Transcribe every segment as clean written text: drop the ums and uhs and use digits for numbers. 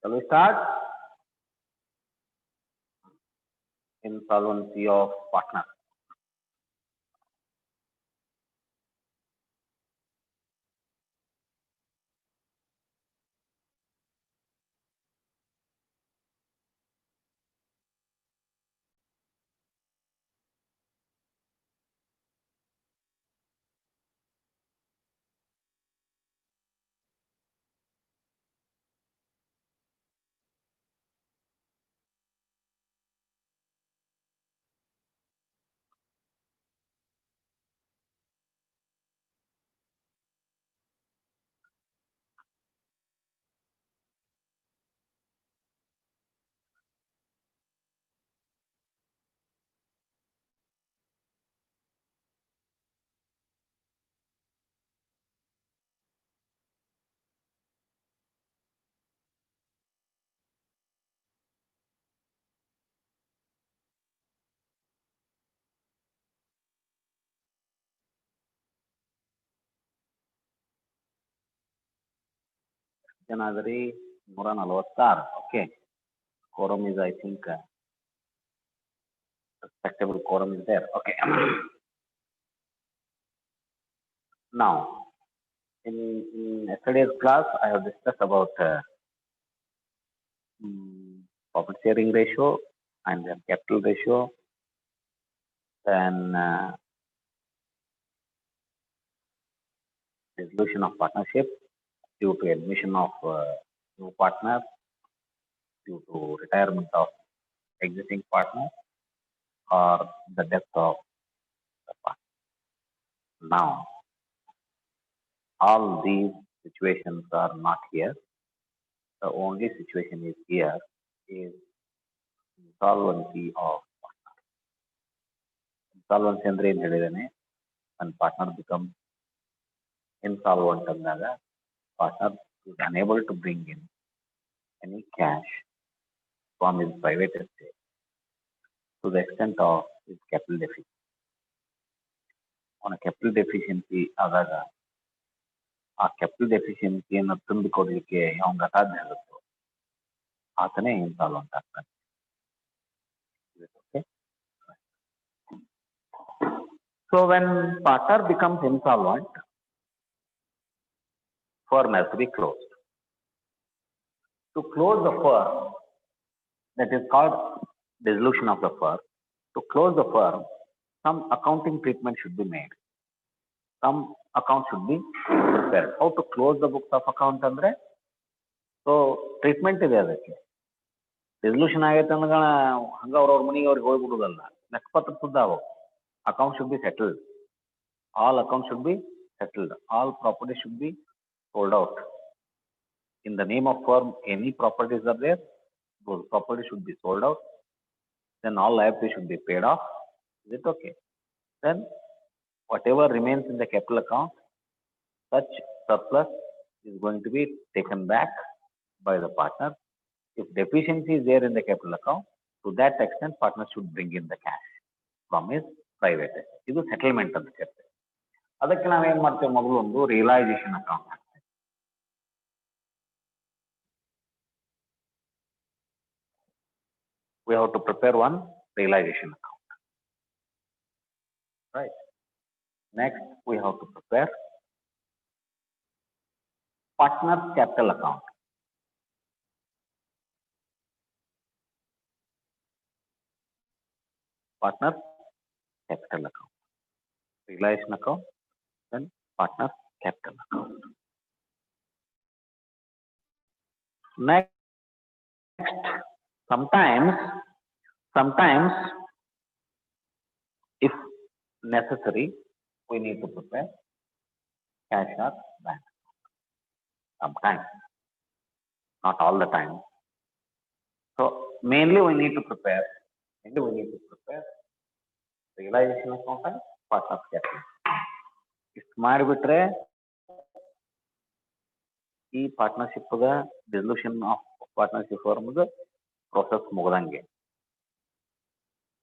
Shall we start? Insolvency of partner. January 146. Okay. Quorum is, I think, respectable quorum is there. Okay. Now, in yesterday's class, I have discussed about profit sharing ratio and then capital ratio, then dissolution of partnership due to admission of new partners, due to retirement of existing partner, or the death of the partner. Now, all these situations are not here. The only situation is here is insolvency of partner. Insolvency ಅಂದ್ರೆ ಏನು ಹೇಳಿದಾನೆ, when partner becomes insolvent ಅಂದಾಗ partner is unable to bring in any cash from his private estate to the extent of his capital deficiency. On a capital deficiency ಆದಾಗ ಆ capital ಡೆಫಿಷಿಯನ್ಸಿಯನ್ನು ತುಂಬಿಕೊಡ್ಲಿಕ್ಕೆ ಯಾವಾಗ ಅಸಾಧ್ಯ ಆಗುತ್ತೋ ಆತನೇ ಇನ್ಸಾಲ್ವೆಂಟ್ ಆಗ್ತಾನೆ. So when partner becomes insolvent, firm has to be closed. To close the firm, that is called dissolution of the firm. To close the firm, some accounting treatment should be made. Some account should be prepared. How to close the books of account andre? So treatment ಇದೆ ಅದಕ್ಕೆ. Resolution ಆಗೈತೆ ಅಂದಾಗ ಹಂಗ ಅವ್ರವ್ರ ಮನೆಗೆ ಅವ್ರಿಗೆ ಹೋಗ್ಬಿಡುದಲ್ಲ, ಲೆಕ್ಕಪತ್ರ ಶುದ್ಧ ಆಗಬೇಕು. Account should be settled. All accounts should be settled. All property should be sold out. In the name of firm, any properties are there, those properties should be sold out. Then all liabilities should be paid off. Is it okay? Then whatever remains in the capital account, such surplus is going to be taken back by the partner. If deficiency is there in the capital account, to that extent, partner should bring in the cash from his private estate. ಇದು settlement ಅಂತ ಕರಿತೀವಿ. ಅದಕ್ಕೆ ನಾವೇನ್ ಮಾಡ್ತೇವೆ, ಮೊದಲು ಒಂದು realisation account ಹಾಕ್ತೇವೆ. We have to prepare one realization account. Right. Next, we have to prepare partner's capital account. Partner capital account, realization account, then partner capital account. Next, sometimes if necessary, we need to prepare cash or bank. Sometimes, not all the time. So mainly we need to prepare realization account and partner's capital. ಇಷ್ಟು ಮಾಡಿಬಿಟ್ರೆ ಈ partnership dissolution of partnership ಫರ್ಮ್ದು process ಮುಗ್ದಂಗೆ.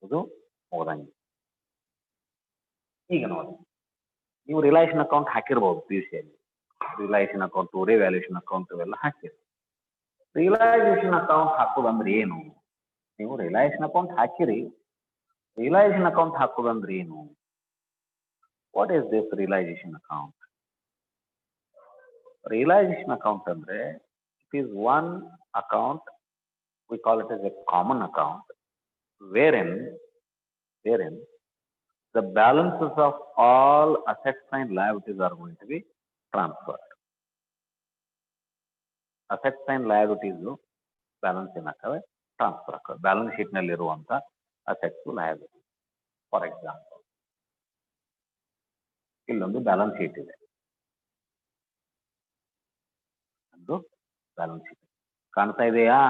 ಇದು ಮುಗ್ದಂಗೆ. ಈಗ ನೋಡಿ, ನೀವು ರಿಲೈಷನ್ ಅಕೌಂಟ್ ಹಾಕಿರ್ಬೋದು PUC ಯಲ್ಲಿ. ರಿಲೈಷನ್ ಅಕೌಂಟು, ರಿವ್ಯಾಲ್ಯೂಷನ್ ಅಕೌಂಟ್ ಇವೆಲ್ಲ ಹಾಕಿರಿ. ರಿಯಲೈಸೇಷನ್ ಅಕೌಂಟ್ ಹಾಕೋದಂದ್ರೆ ಏನು? ನೀವು ರಿಯಲೈಸೇಷನ್ ಅಕೌಂಟ್ ಹಾಕಿರಿ, ರಿಯಲೈಸೇಷನ್ ಅಕೌಂಟ್ ಹಾಕೋದಂದ್ರೆ ಏನು? What is this realisation account? Realization account ಅಂದ್ರೆ it is one account, we call it as a common account, wherein the balances of all assets and liabilities are going to be transferred. Assets and liabilities balance ಏನಾಗ್ತವೆ, transfer ಆಗ್ತವೆ. Balance sheet ನಲ್ಲಿ ಇರುವಂತ assets liability. For example, ಇಲ್ಲೊಂದು balance sheet ಇದೆ, ಒಂದು balance sheet ಕಾಣ್ತಾ ಇದೆಯಾ?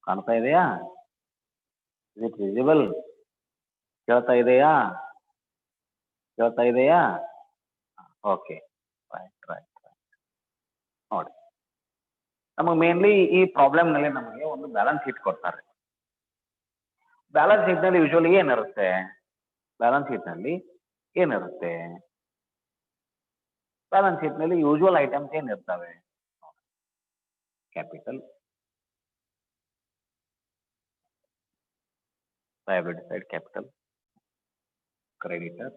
ಕಾಣ್ತಾ ಇದೆಯಾ? Is it visible? ಕೇಳ್ತಾ ಇದೆಯಾ? ಕೇಳ್ತಾ ಇದೆಯಾ? Okay, right right right. ನೋಡಿ, ನಮಗೆ ಮೇನ್ಲಿ ಈ ಪ್ರಾಬ್ಲಮ್ ನಲ್ಲಿ ನಮಗೆ ಒಂದು ಬ್ಯಾಲೆನ್ಸ್ ಶೀಟ್ ಕೊಡ್ತಾರೆ. ಬ್ಯಾಲೆನ್ಸ್ ಶೀಟ್ ನಲ್ಲಿ ಯೂಶುವಲಿ ಏನಿರುತ್ತೆ? ಬ್ಯಾಲೆನ್ಸ್ ಶೀಟ್ ನಲ್ಲಿ ಏನಿರುತ್ತೆ? ಬ್ಯಾಲೆನ್ಸ್ ಶೀಟ್ ನಲ್ಲಿ ಯೂಶುವಲ್ ಐಟಮ್ಸ್ ಏನಿರ್ತವೆ? Capital, liability side capital, creditor,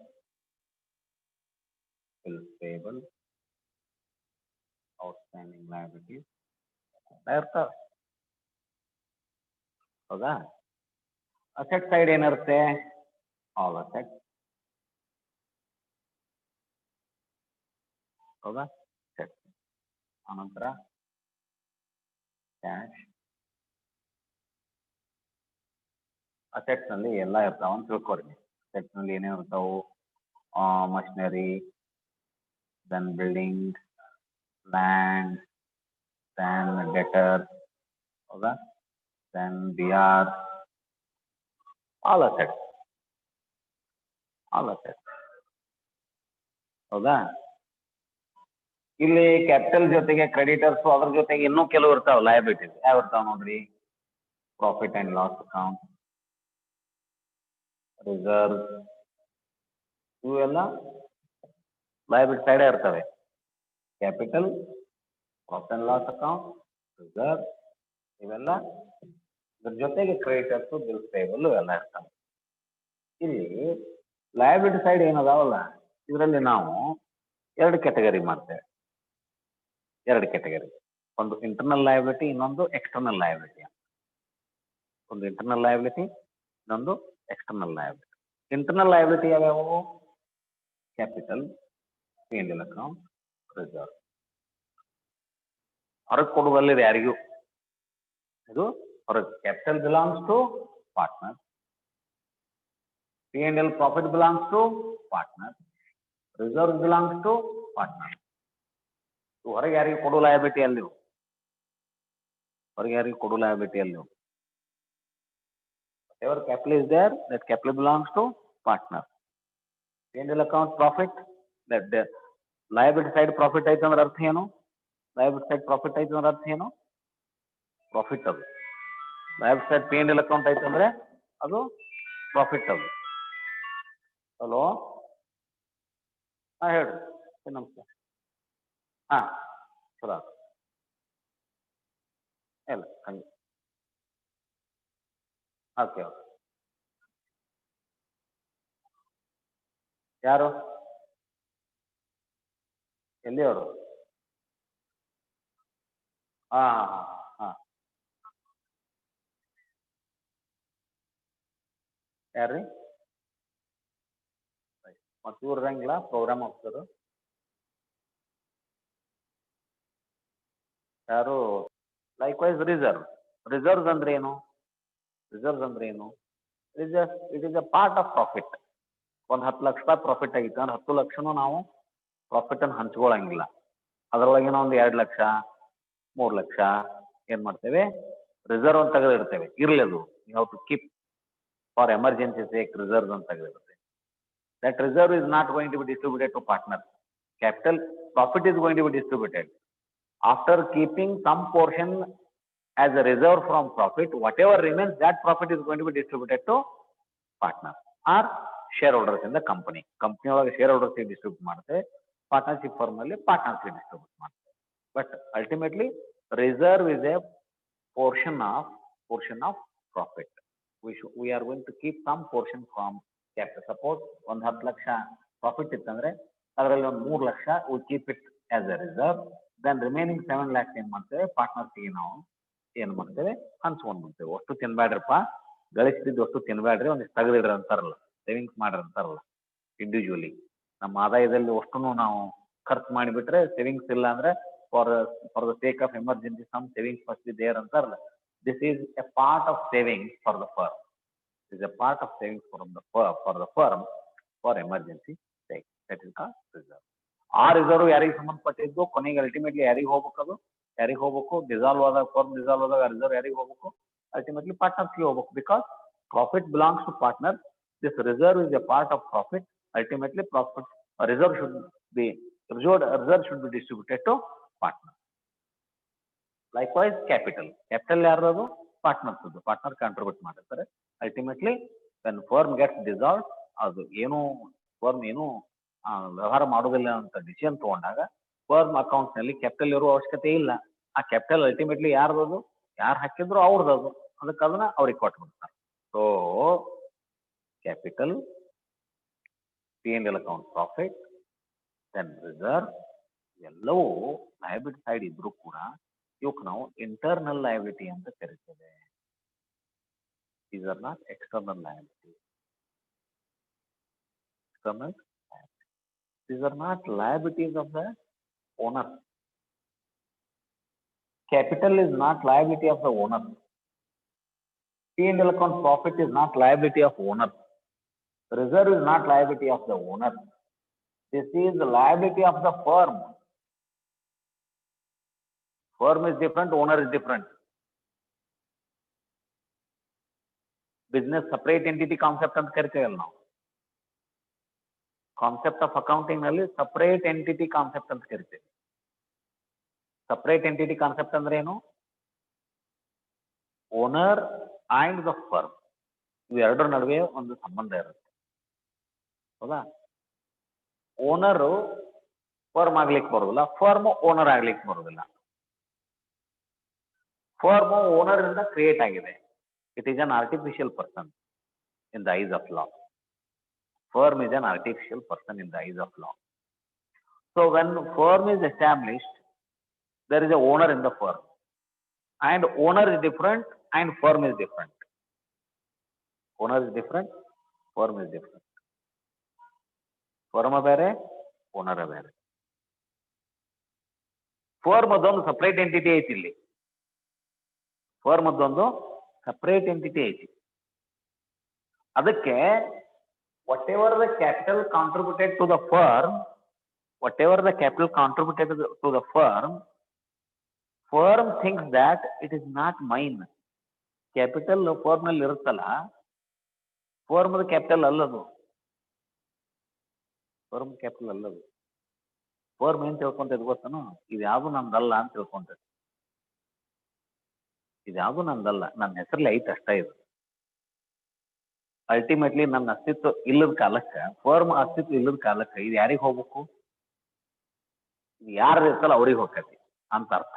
bills payable, outstanding liabilities ಇರ್ತವೆ. ಹೌದಾ? ಅಸೆಟ್ ಸೈಡ್ ಏನಿರುತ್ತೆ? All asset. ಹೌದಾ? ಅಸೆಟ್. ಅನಂತರ ಕ್ಯಾಶ್. ಅಸೆಟ್ಸ್ ನಲ್ಲಿ ಎಲ್ಲ ಇರ್ತಾವ ಅಂತ ತಿಳ್ಕೊರಿ. ಅಸೆಟ್ಸ್ ನಲ್ಲಿ ಏನೇನು ಇರ್ತಾವು? Machinery, then building, land, then debtor, ಹೌದಾ? Then BR, all assets, all assets. ಹೌದಾ? ಇಲ್ಲಿ ಕ್ಯಾಪಿಟಲ್ ಜೊತೆಗೆ ಕ್ರೆಡಿಟರ್ಸ್, ಅದ್ರ ಜೊತೆಗೆ ಇನ್ನೂ ಕೆಲವು ಇರ್ತಾವ ಲಯಬಿಲಿಟೀಸ್. ಯಾವ ಇರ್ತಾವ ನೋಡ್ರಿ? Profit and loss account, reserve, ಇವೆಲ್ಲ ಲಯಬಿಲಿಟಿ ಸೈಡ್ ಇರ್ತವೆ. Capital, profit and loss account, reserve, ಇವೆಲ್ಲ ಇದ್ರ ಜೊತೆಗೆ ಕ್ರೆಡಿಟರ್ಸ್, ಬಿಲ್ಸ್ ಪೇಬಲ್ ಎಲ್ಲ ಇರ್ತವೆ. ಇಲ್ಲಿ ಲಯಬಿಲಿಟಿ ಸೈಡ್ ಏನದಾವಲ್ಲ, ಇದರಲ್ಲಿ ನಾವು ಎರಡು ಕ್ಯಾಟಗರಿ ಮಾಡ್ತೇವೆ. ಎರಡು ಕ್ಯಾಟಗರಿ, ಒಂದು ಇಂಟರ್ನಲ್ ಲಯಬಿಲಿಟಿ, ಇನ್ನೊಂದು ಎಕ್ಸ್ಟರ್ನಲ್ ಲಯಬಿಲಿಟಿ. ಒಂದು ಇಂಟರ್ನಲ್ ಲಯಬಿಲಿಟಿ, ಇನ್ನೊಂದು ಎಕ್ಸ್ಟರ್ನಲ್ ಲಯಬಿಲಿಟಿ. ಇಂಟರ್ನಲ್ ಲಯಬಿಲಿಟಿ ಯಾವ್ಯಾವು? Capital, P&L account, reserve. ಹೊರಗೆ ಕೊಡುವಲ್ಲಿದೆ ಯಾರಿಗೂ, ಇದು ಹೊರಗೆ. Capital belongs to partner, P&L profit belongs to partner, reserve belongs to partner. ಹೊರಗೆ ಯಾರಿಗೆ ಕೊಡು ಲಯಬಿಲಿಟಿ ಅಲ್ಲಿ, ಹೊರಗೆ ಯಾರಿಗೆ ಕೊಡು ಲಯಬಿಲಿಟಿ ಅಲ್ಲಿ. Whatever capital is there, that capital belongs to partner. P&L account profit, that the liability side profit ಆಯ್ತು ಅಂದ್ರೆ ಅರ್ಥ ಏನು? liability side profit ಆಯ್ತು ಅಂದ್ರೆ ಅರ್ಥ ಏನು? ಪ್ರಾಫಿಟ್ ಅದು. liability side P&L account ಆಯ್ತು ಅಂದ್ರೆ ಅದು ಪ್ರಾಫಿಟ್ ಅದು. ಹಲೋ, ಹೇಳ್ರಿ. ನಮಸ್ಕಾರ. ಸುಧಾ ಇಲ್ಲ ಹಂಗೆ. Okay okay. ಯಾರು? ಎಲ್ಲಿ ಅವರು? ಹಾ ಹಾ ಹಾ. ಯಾರ್ರಿ? ಮತ್ತು ಇವ್ರು ಇರಂಗಿಲ್ಲ ಪ್ರೋಗ್ರಾಮ್ ಆಫೀಸರು ಯಾರು? Likewise reserve. ರಿಸರ್ವ್ಸ್ ಅಂದ್ರೆ ಏನು? ರಿಸರ್ವ್ಸ್ ಅಂದ್ರೆ ಏನು? It is a part of profit. ಒಂದು 10 ಲಕ್ಷ ರೂಪಾಯಿ ಪ್ರಾಫಿಟ್ ಆಗಿತ್ತು ಅಂದ್ರೆ 10 ಲಕ್ಷನೂ ನಾವು ಪ್ರಾಫಿಟ್ ಅನ್ನು ಹಂಚ್ಕೊಳ್ಳಂಗಿಲ್ಲ. ಅದರೊಳಗಿನ ಒಂದು 2 ಲಕ್ಷ 3 ಲಕ್ಷ ಏನ್ ಮಾಡ್ತೇವೆ? ರಿಸರ್ವ್ ಅಂತ ತೆಗೆದಿರ್ತೇವೆ. ಇರ್ಲಿ ಅದು, you have to keep for emergency sake reserve ಅಂತ ತೆಗೆದಿರ್ತೇವೆ. That reserve is not going to be distributed to partner. Capital profit is going to be distributed after keeping some portion as a reserve from profit. Whatever remains, that profit is going to be distributed to partners or shareholders in the company. Company ಒಳಗೆ shareholders distribute ಮಾಡುತ್ತೆ, partnership firm ಅಲ್ಲಿ partners distribute ಮಾಡುತ್ತೆ. But ultimately Reserve is a portion of profit. We are going to keep some portion from capital. Suppose ಒಂದು 10 lakh profit ಇತ್ತಂದ್ರೆ ಅದರಲ್ಲಿ ಒಂದು 3 lakh we keep it as a reserve. Then remaining 7 lakhs ಏನ್ ಮಾಡ್ತೇವೆ ಪಾರ್ಟ್ನರ್ಸ್ಗೆ ನಾವು ಏನ್ ಮಾಡ್ತೇವೆ ಹಂಚ್ಕೊಂಡ್ ಬಿಡ್ತೇವೆ. ಅಷ್ಟು ತಿನ್ಬೇಡ್ರಪ್ಪ, ಗಳಿಸಿದ್ದು ಅಷ್ಟು ತಿನ್ಬೇಡ್ರಿ, ಒಂದಿಷ್ಟು ತೆಗೆದಿಡ್ರಿ ಅಂತಾರಲ್ಲ, ಸೇವಿಂಗ್ಸ್ ಮಾಡ್ರಿ ಅಂತಾರಲ್ಲ. ಇಂಡಿವಿಜುವಲಿ ನಮ್ಮ ಆದಾಯದಲ್ಲಿ ಅಷ್ಟನ್ನು ನಾವು ಖರ್ಚು ಮಾಡಿಬಿಟ್ರೆ ಸೇವಿಂಗ್ಸ್ ಇಲ್ಲ ಅಂದ್ರೆ for the sake of emergency some savings must be there ಅಂತಾರಲ್ಲ. This is a part of savings for the firm. is a part of savings for the firm for emergency sake. That is called reserve. ಆ reserve ಯಾರಿಗೆ ಸಂಬಂಧಪಟ್ಟಿದ್ದು, ಕೊನೆಗೆ ultimately ಯಾರಿಗೆ ಹೋಗ್ಬೇಕು, ಅದು ಯಾರಿಗೆ ಹೋಗ್ಬೇಕು, ಡಿಸಾಲ್ವ್ ಆದಾಗ ಫರ್ಮ್ ಡಿಸಾಲ್ವ್ ಆದಾಗ ರಿಸರ್ವ್ ಯಾರಿಗೆ ಹೋಗ್ಬೇಕು, ಅಲ್ಟಿಮೇಟ್ಲಿ ಪಾರ್ಟ್ನರ್ಸ್ಗೆ ಹೋಗ್ಬೇಕು. Because profit belongs to partner, this reserve is a part of profit. Ultimately profit reserve should be distributed to partner. Likewise capital ಯಾರದು ಪಾರ್ಟ್ನರ್ಸ್, ಪಾರ್ಟ್ನರ್ ಕಾಂಟ್ರಿಬ್ಯೂಟ್ ಮಾಡಿರ್ತಾರೆ. Ultimately when firm gets dissolve, ಅದು ಏನು firm ಏನು ವ್ಯವಹಾರ ಮಾಡೋದಿಲ್ಲ ಅಂತ decision ತಗೊಂಡಾಗ firm account ನಲ್ಲಿ ಕ್ಯಾಪಿಟಲ್ ಇರುವ ಅವಶ್ಯಕತೆ ಇಲ್ಲ. ಆ ಕ್ಯಾಪಿಟಲ್ ಅಲ್ಟಿಮೇಟ್ಲಿ ಯಾರ್ದದು, ಯಾರು ಹಾಕಿದ್ರು ಅವ್ರದ್ದು, ಅದಕ್ಕೆ ಅದನ್ನ ಅವ್ರಿಗೆ ಕೊಟ್ಬಿಡ್ತಾರೆ. So capital, P&L account profit, then reserve, ಎಲ್ಲವೂ ಲಯಬಿಲಿಟಿ ಸೈಡ್ ಇದ್ರೂ ಕೂಡ ಇವಕ್ಕೆ ನಾವು ಇಂಟರ್ನಲ್ ಲಯಬಿಲಿಟಿ ಅಂತ ಕರಿತೇವೆ. These are not external liabilities. These are not liabilities of the owner. Capital is not liability of the owner. P&L account profit is not liability of owner. Reserve is not liability of the owner. This is the liability of the firm. Firm is different, owner is different. Business separate entity concept ಅಂತ ಕರಿತೇವಲ್ಲ ನಾವು. Concept of accounting ನಲ್ಲಿ separate entity concept ಅಂತ ಕರಿತೇವೆ. Separate entity concept ಅಂದ್ರೆ ಏನು? Owner and the firm, ಇವೆರಡರ ನಡುವೆ ಒಂದು ಸಂಬಂಧ ಇರುತ್ತೆ, ಹೌದಾ? ಓನರು ಫರ್ಮ್ ಆಗ್ಲಿಕ್ಕೆ ಬರೋದಿಲ್ಲ, ಫರ್ಮ್ ಓನರ್ ಆಗ್ಲಿಕ್ಕೆ ಬರೋದಿಲ್ಲ. ಫರ್ಮ್ ಓನರ್ ಇಂದ ಕ್ರಿಯೇಟ್ ಆಗಿದೆ. It is an artificial person in the eyes of law. Firm is an artificial person in the eyes of law. So when firm is established, there is a owner in the firm, and owner is different and firm is different. Owner is different, firm is different. Firm ಬೇರೆ, owner ಬೇರೆ. Firm ಅದೊಂದು separate entity ಐತಿ. ಇಲ್ಲಿ firm ಅದೊಂದು separate entity ಐತಿ. ಅದಕ್ಕೆ whatever the capital contributed to the firm, firm thinks that it is not mine. Capital firm ನಲ್ಲಿ ಇರುತ್ತಲ್ಲ, ಫರ್ಮ್ ಕ್ಯಾಪಿಟಲ್ ಅಲ್ಲದು, ಫರ್ಮ್ ಕ್ಯಾಪಿಟಲ್ ಅಲ್ಲದು. ಫರ್ಮ್ ಏನ್ ತಿಳ್ಕೊಂತದ್ ಗೊತ್ತನು? ಇದು ಯಾವುದು ನಮ್ದಲ್ಲ ಅಂತ ತಿಳ್ಕೊಂತದ್. ಇದ್ಯಾವುದು ನಂದಲ್ಲ, ನನ್ನ ಹೆಸರಲ್ಲಿ ಐತೆ ಅಷ್ಟೇ ಇದು. ಅಲ್ಟಿಮೇಟ್ಲಿ ನನ್ನ ಅಸ್ತಿತ್ವ ಇಲ್ಲದ ಕಾಲಕ್ಕೆ, ಫರ್ಮ್ ಅಸ್ತಿತ್ವ ಇಲ್ಲದ ಕಾಲಕ್ಕೆ ಇದು ಯಾರಿಗೆ ಹೋಗ್ಬೇಕು? ಇದು ಯಾರ್ದು ಇರ್ತಲ್ಲ ಅವ್ರಿಗೆ ಹೋಗ್ತೈತಿ ಅಂತ ಅರ್ಥ.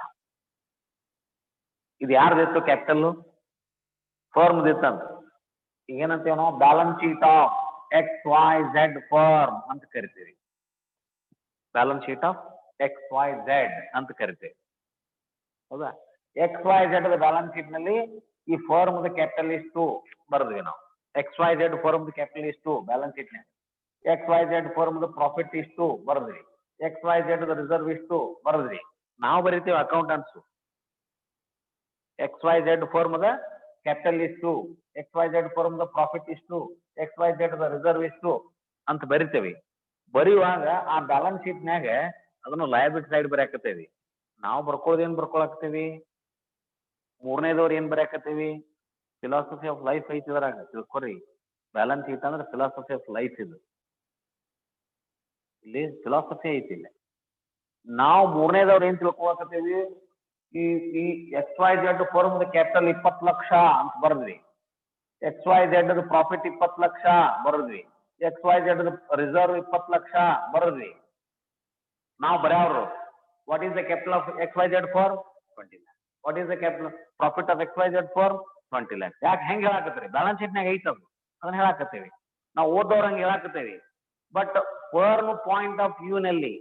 ಇದು ಯಾರ್ದಿತ್ತು ಕ್ಯಾಪಿಟಲ್? ಫರ್ಮ್ ಇತ್ತಂತ. ಈಗೇನಂತೇವ್ ನಾವು? Balance sheet of XYZ firm ಅಂತ ಕರಿತೀವಿ. ಬ್ಯಾಲೆನ್ಸ್ ಶೀಟ್ ಆಫ್ XYZ ಅಂತ ಕರಿತೇವೆ, ಹೌದಾ? XYZ ಬ್ಯಾಲೆನ್ಸ್ ಶೀಟ್ ನಲ್ಲಿ ಈ ಫರ್ಮ್ ಕ್ಯಾಪಿಟಲ್ ಇಷ್ಟು ಬರೆದ್ವಿ ನಾವು. XYZ ಫರ್ಮ್ ಕ್ಯಾಪಿಟಲ್ ಇಷ್ಟು ಬ್ಯಾಲೆನ್ಸ್ ಶೀಟ್ ನಲ್ಲಿ, XYZ ಫರ್ಮ್ ಪ್ರಾಫಿಟ್ ಇಷ್ಟು ಬರೆದ್ವಿ, XYZ ರಿಸರ್ವ್ ಇಷ್ಟು ಬರೆದ್ವಿ. ನಾವು ಬರೀತೀವಿ ಅಕೌಂಟೆಂಟ್ಸ್, XYZ ಫರ್ಮ್ ಕ್ಯಾಪಿಟಲ್ ಇಷ್ಟು, XYZ ಫರ್ಮ್ ಪ್ರಾಫಿಟ್ ಇಷ್ಟು, XYZ ರಿಸರ್ವ್ ಇಷ್ಟು ಅಂತ ಬರಿತೇವಿ. ಬರೆಯುವಾಗ ಆ ಬ್ಯಾಲೆನ್ಸ್ ಶೀಟ್ನ್ಯಾಗ ಅದನ್ನು ಲಯಬಿಲಿಟಿ ಸೈಡ್ ಬರೆಯಾಕತ್ತೇವಿ. ನಾವು ಬರ್ಕೊಳ್ಳೋದು ಏನ್ ಬರ್ಕೊಳಕತ್ತೀವಿ? ಮೂರನೇದವ್ರು ಏನ್ ಬರೆಯಾಕತ್ತೀವಿ? ಫಿಲಾಸಫಿ ಆಫ್ ಲೈಫ್ ಐತಿ ಇದ್ರಾಗ, ತಿಳ್ಕೊರಿ. ಬ್ಯಾಲೆನ್ಸ್ ಶೀಟ್ ಅಂದ್ರೆ ಫಿಲಾಸಫಿ ಆಫ್ ಲೈಫ್. ಇದು ಇಲ್ಲಿ ಫಿಲಾಸಫಿ ಐತಿ. ಇಲ್ಲಿ ನಾವು ಮೂರನೇದವ್ರು ಏನ್ ತಿಳ್ಕೊಳಕತ್ತೀವಿ? ಈ XYZ ಫರ್ಮ್ ಕ್ಯಾಪಿಟಲ್ 20 ಲಕ್ಷ ಅಂತ ಬರೆದ್ವಿ, XYZ ಪ್ರಾಫಿಟ್ 20 ಲಕ್ಷ ಬರೆದ್ವಿ, XYZ ರಿಸರ್ವ್ 20 ಲಕ್ಷ ಬರೆದ್ವಿ. ನಾವು ಬರೆಯವ್ರು what is the capital of XYZ firm? 20 lakhs. What is the capital profit of XYZ firm? 20 lakhs. ಯಾಕೆ ಹೆಂಗೆ ಹೇಳಾಕತ್ತೀರಿ? ಬ್ಯಾಲೆನ್ಸ್ ಶೀಟ್ನಾಗ ಐತೆ ಅದು, ಅದನ್ನ ಹೇಳಾಕತ್ತೀವಿ ನಾವು, ಓದೋರಂಗೆ ಹೇಳಾಕತ್ತೀವಿ. ಬಟ್ ಫರ್ಮ್ ಪಾಯಿಂಟ್ ಆಫ್ ವ್ಯೂನಲ್ಲಿ,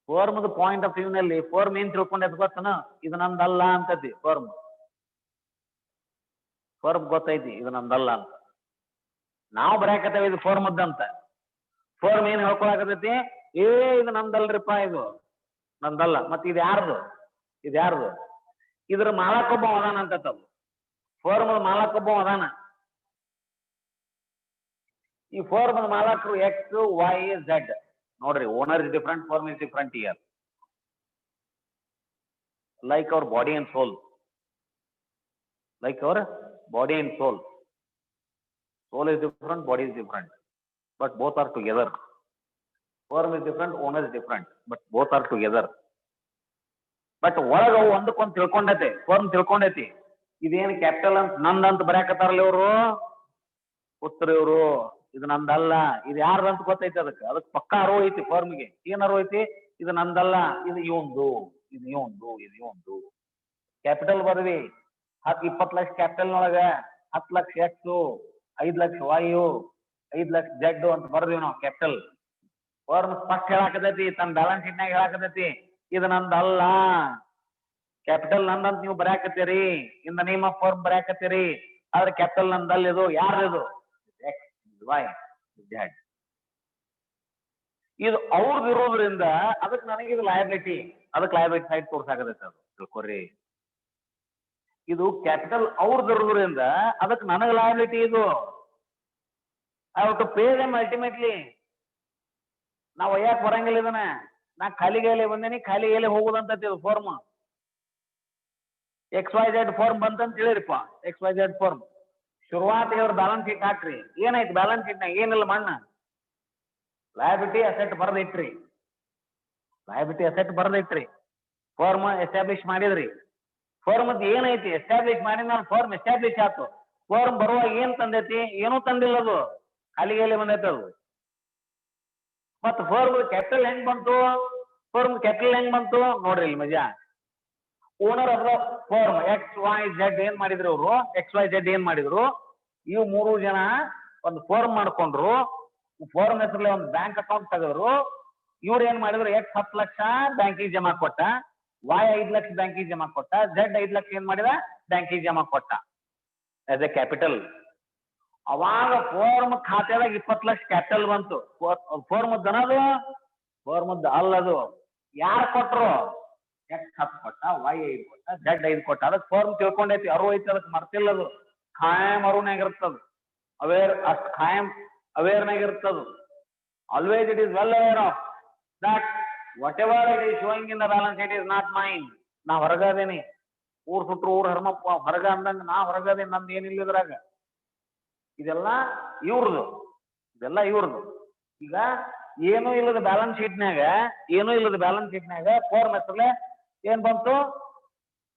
ಫರ್ಮ್ದ ಪಾಯಿಂಟ್ ಆಫ್ ವ್ಯೂನಲ್ಲಿ ಫರ್ಮ್ ಏನ್ ತಿಳ್ಕೊಂಡೈತೆ ಗೊತ್ತನ? ಇದು ನಂದಲ್ಲ ಅಂತತಿ. ಫರ್ಮ್ ಗೊತ್ತೈತಿ ಇದು ನಂದಲ್ಲ ಅಂತ. ನಾವು ಬರೆಯಕತ್ತೇವೆ ಇದು ಫರ್ಮ್ದಂತ. ಫರ್ಮ್ ಏನ್ ಹೇಳ್ಕೊಳಕತೈತಿ? ಇದು ನಂದಲ್ರಿಪ್ಪ, ಇದು ನಂದಲ್ಲ. ಮತ್ತೆ ಇದು ಯಾರ್ದು? ಇದ್ರ ಮಾಲಕೊಬ್ಬ ಅದಾನ ಅಂತ. ಫರ್ಮ್ ಮಾಲಕೊಬ್ಬ ಅದಾನ. ಈ ಫರ್ಮ್ ಮಾಲಕರು ಎಕ್ಸ್ ವೈ ಝೆಡ್. ನೋಡ್ರಿ, owner is different, firm is different here. Like our body and soul. Soul is different, body is different, but both are together. Firm is different, owner is different, but both are together. But ಒಳಗ ಒಂದಕ್ಕೊಂದು ತಿಳ್ಕೊಂಡೈತಿ, firm ತಿಳ್ಕೊಂಡೈತಿ. ಇದೇನು capital ಅಂತ ನಂದಂತ ಬರೆಯಕತ್ತಾರಲ್ಲ ಇವರು ಉತ್ತರ, ಇವರು ಇದು ನಂದಲ್ಲ, ಇದು ಯಾರ್ದಂತ ಗೊತ್ತೈತಿ. ಅದಕ್ಕೆ ಪಕ್ಕ ಅರೋ ಐತಿ ಫರ್ಮ್ಗೆ. ಏನ್ ಅರೋ ಐತಿ? ಇದು ನಂದಲ್ಲ, ಇದು ಇವಂದು. ಕ್ಯಾಪಿಟಲ್ ಬರ್ವಿ 20 ಲಕ್ಷ ಕ್ಯಾಪಿಟಲ್ ನೊಳಗ 10 ಲಕ್ಷ ಎಕ್ಸ್, 5 ಲಕ್ಷ ವಾಯು, 5 ಲಕ್ಷ ಜೆಡ್ ಅಂತ ಬರ್ದಿವಿ ನಾವು ಕ್ಯಾಪಿಟಲ್. ಫರ್ಮ್ ಸ್ಪಷ್ಟ ಹೇಳಾಕತೈತಿ, ತನ್ನ ಬ್ಯಾಲೆನ್ಸ್ ಶೀಟ್ನಾಗ ಹೇಳಾಕತೈತಿ ಇದು ನಂದಲ್ಲ. ಕ್ಯಾಪಿಟಲ್ ನಂದಂತ ನೀವು ಬರೆಯಾಕತ್ತೀರಿ, in the name of firm ಬರೆಯಾಕತ್ತೀರಿ, ಆದ್ರೆ ಕ್ಯಾಪಿಟಲ್ ನಂದಲ್ಲ. ಇದು ಯಾರ್ದು? X Y Z. ಇದು ಅವ್ರದ್ದು ಇರೋದ್ರಿಂದ ಅದಕ್ಕೆ ನನಗೆ ಇದು ಲಯಬಿಲಿಟಿ. ಅದಕ್ಕೆ ಲಯಬಿಲಿಟಿ ಸೈಡ್ ತೋರ್ಸಾಕತೈತಿ. ಅದು ತಿಳ್ಕೊರಿ. ಇದು ಕ್ಯಾಪಿಟಲ್ ಅವ್ರದ್ದು ಇರೋದ್ರಿಂದ ಅದಕ್ಕೆ ನನಗೆ ಲಯಬಿಲಿಟಿ. ಇದು I have to pay them ultimately. ನಾವು ಒಯ್ಯಾಕ್ ಬರಂಗಿಲ್ಲ ಇದನ್ನ. ನಾ ಖಾಲಿಗೆಲೆ ಬಂದೇನಿ, ಖಾಲಿಗೆಲೆ ಹೋಗುದಂತ ಫಾರ್ಮ್. XYZ ಫಾರ್ಮ್ ಬಂತಂತ ಹೇಳಿರಿಪ್ಪ. XYZ ಫಾರ್ಮ್ ಶುರುವಾತ್ ಇವ್ರ ಬ್ಯಾಲೆನ್ಸ್ ಶೀಟ್ ಹಾಕ್ರಿ. ಏನಾಯ್ತು ಬ್ಯಾಲೆನ್ಸ್ ಶೀಟ್ನಾಗ? ಏನಿಲ್ಲ, ಮಣ್ಣ. ಲಯಬಿಲಿಟಿ ಅಸೆಟ್ ಬರ್ದಿಟ್ರಿ. ಫಾರ್ಮ್ ಎಸ್ಟಾಬ್ಲಿಷ್ ಮಾಡಿದ್ರಿ. ಫಾರ್ಮ್ ಏನೈತಿ? ಎಸ್ಟಾಬ್ಲಿಷ್ ಮಾಡಿದ ಫಾರ್ಮ್ ಎಸ್ಟಾಬ್ಲಿಷ್ ಆಯ್ತು. ಫಾರ್ಮ್ ಬರುವಾಗ ಏನ್ ತಂದೈತಿ? ಏನೂ ತಂದಿಲ್ಲ, ಅದು ಖಾಲಿಗೆಲೆ ಬಂದೈತೆ ಅದು. ಮತ್ತ ಫರ್ಮ್ ಕ್ಯಾಪಿಟಲ್ ಹೆಂಗ್ ಬಂತು? ನೋಡ್ರಿ ಇಲ್ಲಿ ಮಜಾ. Owner of the firm XYZ ಏನ್ ಮಾಡಿದ್ರು? ಅವರು XYZ ಏನ್ ಮಾಡಿದ್ರು? ಇವು 3 ಜನ ಒಂದು ಫರ್ಮ್ ಮಾಡ್ಕೊಂಡ್ರು. ಫರ್ಮ್ ಹೆಸರಲ್ಲಿ ಒಂದು ಬ್ಯಾಂಕ್ ಅಕೌಂಟ್ ತೆಗೆದ್ರು. ಇವ್ರು ಏನ್ ಮಾಡಿದ್ರು? X 10 ಲಕ್ಷ ಬ್ಯಾಂಕಿಗೆ ಜಮಾ ಕೊಟ್ಟ, Y 5 ಲಕ್ಷ ಬ್ಯಾಂಕಿಗೆ ಜಮಾ ಕೊಟ್ಟ, Z 5 ಲಕ್ಷ ಏನ್ ಮಾಡಿದ? ಬ್ಯಾಂಕಿಗೆ ಜಮಾ ಕೊಟ್ಟ ಆಸ್ ಎ ಕ್ಯಾಪಿಟಲ್. ಅವಾಗ ಫೋರ್ಮ್ ಖಾತೆದಾಗ 20 ಲಕ್ಷ ಕ್ಯಾಪಿಟಲ್ ಬಂತು. ಫೋರ್ಮದ್ದನದು? ಫೋರ್ಮದ್ದು ಅಲ್ಲದು. ಯಾರು ಕೊಟ್ರು? X 10 ಕೊಟ್ಟ, Y 5 ಕೊಟ್ಟ, Z 5 ಕೊಟ್ಟ. ಅದಕ್ಕೆ ಫೋರ್ಮ್ ತಿಳ್ಕೊಂಡೈತಿ, ಅರು ಐತಿ, ಅದಕ್ಕೆ ಮರ್ತಿಲ್ಲದು. ಖಾಯಂ ಅರುನಾಗ ಇರ್ತದು. ಅಷ್ಟು ಖಾಯಂ ಅವೇರ್ನಾಗ ಇರ್ತದು. Always it is well aware of that whatever it is showing in the balance sheet is not mine. ನಾ ಹೊರಗದೇನಿ. ಊರ್ ಸುಟ್ರು ಊರ್ ಹರ್ಮಪ್ಪ ಹೊರಗ ಅಂದಂಗ ನಾ ಹೊರಗದೇನಿ. ನಂದು ಏನಿಲ್ಲ ಇದ್ರಾಗ. ಇದೆಲ್ಲ ಇವ್ರದು. ಈಗ ಏನೂ ಇಲ್ಲದ ಬ್ಯಾಲೆನ್ಸ್ ಶೀಟ್ನಾಗ ಫೋರ್ಮ್ ಹೆಸರಲ್ಲೇ ಏನ್ ಬಂತು?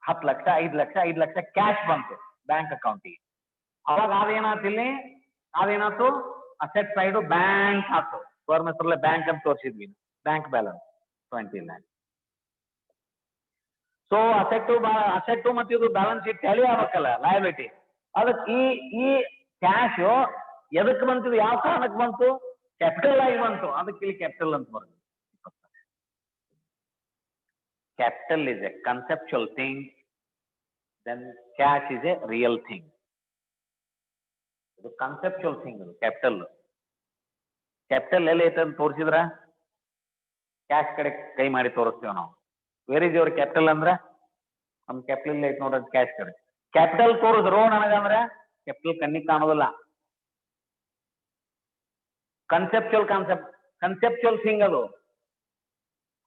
10 ಲಕ್ಷ, 5 ಲಕ್ಷ, 5 ಲಕ್ಷ ಕ್ಯಾಶ್ ಬಂತು ಬ್ಯಾಂಕ್ ಅಕೌಂಟಿಗೆ. ಅವಾಗ ಅದೇನಾಯ್ತು? ಅಸೆಟ್ ಸೈಡ್ ಬ್ಯಾಂಕ್ ಆಯ್ತು. ಫೋರ್ಮ್ ಹೆಸರಲ್ಲೇ ಬ್ಯಾಂಕ್ ಅಂತ ತೋರಿಸಿದ್ವಿ. Bank balance 20 lakhs. So asset ಮತ್ತೆ ಇದು ಬ್ಯಾಲೆನ್ಸ್ ಶೀಟ್ ಟ್ಯಾಲಿ ಆಗ್ಬೇಕಲ್ಲ, ಲಯಬಿಲಿಟಿ. ಅದಕ್ಕೆ ಈ ಕ್ಯಾಶ್ ಎದಕ್ಕೆ ಬಂತು? ಯಾವ ಕಾರಣಕ್ಕೆ ಬಂತು? ಕ್ಯಾಪಿಟಲ್ ಆಗಿ ಬಂತು. ಅದಕ್ಕೆ ಇಲ್ಲಿ ಕ್ಯಾಪಿಟಲ್ ಅಂತ ಬರ್ತದೆ. Capital is a conceptual thing, then cash is a real thing. ಇದು ಕನ್ಸೆಪ್ಚುಯಲ್ ಥಿಂಗ್. ಅದು ಕ್ಯಾಪಿಟಲ್ ಎಲ್ಲಿ ಐತೆ ಅಂತ ತೋರಿಸಿದ್ರ ಕ್ಯಾಶ್ ಕಡೆ ಕೈ ಮಾಡಿ ತೋರಿಸ್ತೀವಿ ನಾವು. ವೇರ್ ಇಸ್ ಯುವರ್ ಕ್ಯಾಪಿಟಲ್ ಅಂದ್ರೆ ನಮ್ ಕ್ಯಾಪಿಟಲ್ ಐತೆ ನೋಡ್ರಿ, ಕ್ಯಾಶ್ ಕಡೆ. ಕ್ಯಾಪಿಟಲ್ ತೋರಿಸ್ರು ನನಗಂದ್ರೆ ಕ್ಯಾಪಿಟಲ್ ಕಣ್ಣಿಗೆ ಕಾಣೋದಿಲ್ಲ. ಕನ್ಸೆಪ್ಚುಯಲ್ ಥಿಂಗ್ ಅದು.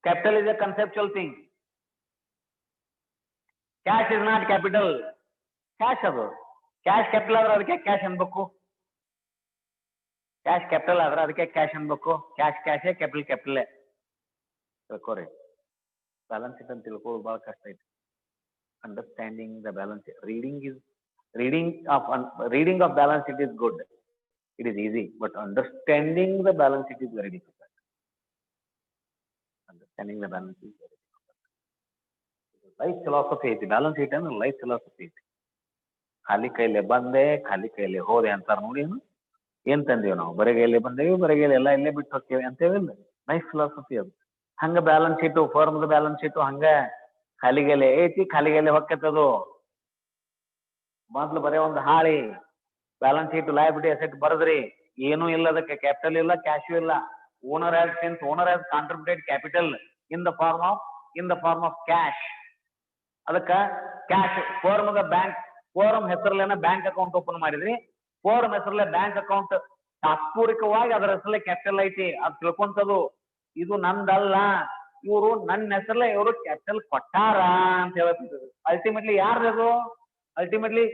Capital is a conceptual thing. Cash is not capital. Cash ಅದು ಕ್ಯಾಶ್ ಕ್ಯಾಪಿಟಲ್ ಆದ್ರೆ ಅದಕ್ಕೆ ಕ್ಯಾಶ್ ಅನ್ಬೇಕು. ಕ್ಯಾಶ್ ಕ್ಯಾಪಿಟಲ್ ಆದ್ರೆ ಅದಕ್ಕೆ ಕ್ಯಾಶ್ ಅನ್ಬೇಕು. ಕ್ಯಾಶೇ ಕ್ಯಾಪಿಟಲ್ ತಿಳ್ಕೊರಿ. ಬ್ಯಾಲೆನ್ಸ್ ಶೀಟ್ ಅಂತ ತಿಳ್ಕೊಳ್ಳೋದು ಬಹಳ ಕಷ್ಟ ಐತಿ. Understanding the balance sheet, reading of balance sheet is good. It is easy, but understanding the balance sheet is very difficult. Life philosophy ಐತಿ. ಬ್ಯಾಲೆನ್ಸ್ ಶೀಟ್ ಅಂದ್ರೆ ಲೈಫ್ ಫಿಲಾಸಫಿ ಐತಿ. ಖಾಲಿ ಕೈಲಿ ಬಂದೆ, ಖಾಲಿ ಕೈಲಿ ಹೋದೆ ಅಂತಾರ ನೋಡಿ. ಏನ್ ತಂದೀವಿ ನಾವು? ಬರಿಗೈಲಿ ಬಂದೇವಿ, ಬರಿಗೈಲಿ ಎಲ್ಲ ಇಲ್ಲೇ ಬಿಟ್ಟು ಹೋಗ್ತೇವೆ ಅಂತೇವಿಲ್ಲ. ಲೈಫ್ ಫಿಲಾಸಫಿ ಅದು. ಹಂಗ ಬ್ಯಾಲೆನ್ಸ್ ಶೀಟು, ಫರ್ಮ್ದ ಬ್ಯಾಲೆನ್ಸ್ ಶೀಟು ಹಂಗ ಖಾಲಿಗೆಲೆ ಐತಿ, ಖಾಲಿಗೆಲೆ ಹೊಕ್ಕತ್ತದು. ಮೊದ್ಲು ಬರೀ ಒಂದು ಹಾಳಿ ಬ್ಯಾಲೆನ್ಸ್ ಶೀಟ್ ಲಯಬಿಲಿಟಿ ಅಸೆಟ್ ಬರದ್ರಿ, ಏನೂ ಇಲ್ಲ, ಅದಕ್ಕೆ ಕ್ಯಾಪಿಟಲ್ ಇಲ್ಲ, ಕ್ಯಾಶು ಇಲ್ಲ. Owner has since owner has contributed capital in the firm of cash. ಅದಕ್ಕ ಕ್ಯಾಶ್ ಫೋರ್ಮ್ದ ಬ್ಯಾಂಕ್, ಫೋರಮ್ ಹೆಸರಲ್ಲೇನ ಬ್ಯಾಂಕ್ ಅಕೌಂಟ್ ಓಪನ್ ಮಾಡಿದ್ರಿ, ಫೋರಮ್ ಹೆಸರಲ್ಲೇ ಬ್ಯಾಂಕ್ ಅಕೌಂಟ್ ತಾತ್ಪೂರಿಕವಾಗಿ ಅದರ ಹೆಸರಲ್ಲೇ ಕ್ಯಾಪಿಟಲ್ ಐತಿ, ಅದು ತಿಳ್ಕೊಂತದು. ಇದು ನಂದಲ್ಲ, ಇವರು ನನ್ನ ಹೆಸರಲ್ಲೇ ಇವರು ಕ್ಯಾಪಿಟಲ್ ಕೊಟ್ಟಾರ ಅಂತ ಹೇಳ್ತಿದ್ರು. ಅಲ್ಟಿಮೇಟ್ಲಿ ಯಾರ್ದು? Ultimately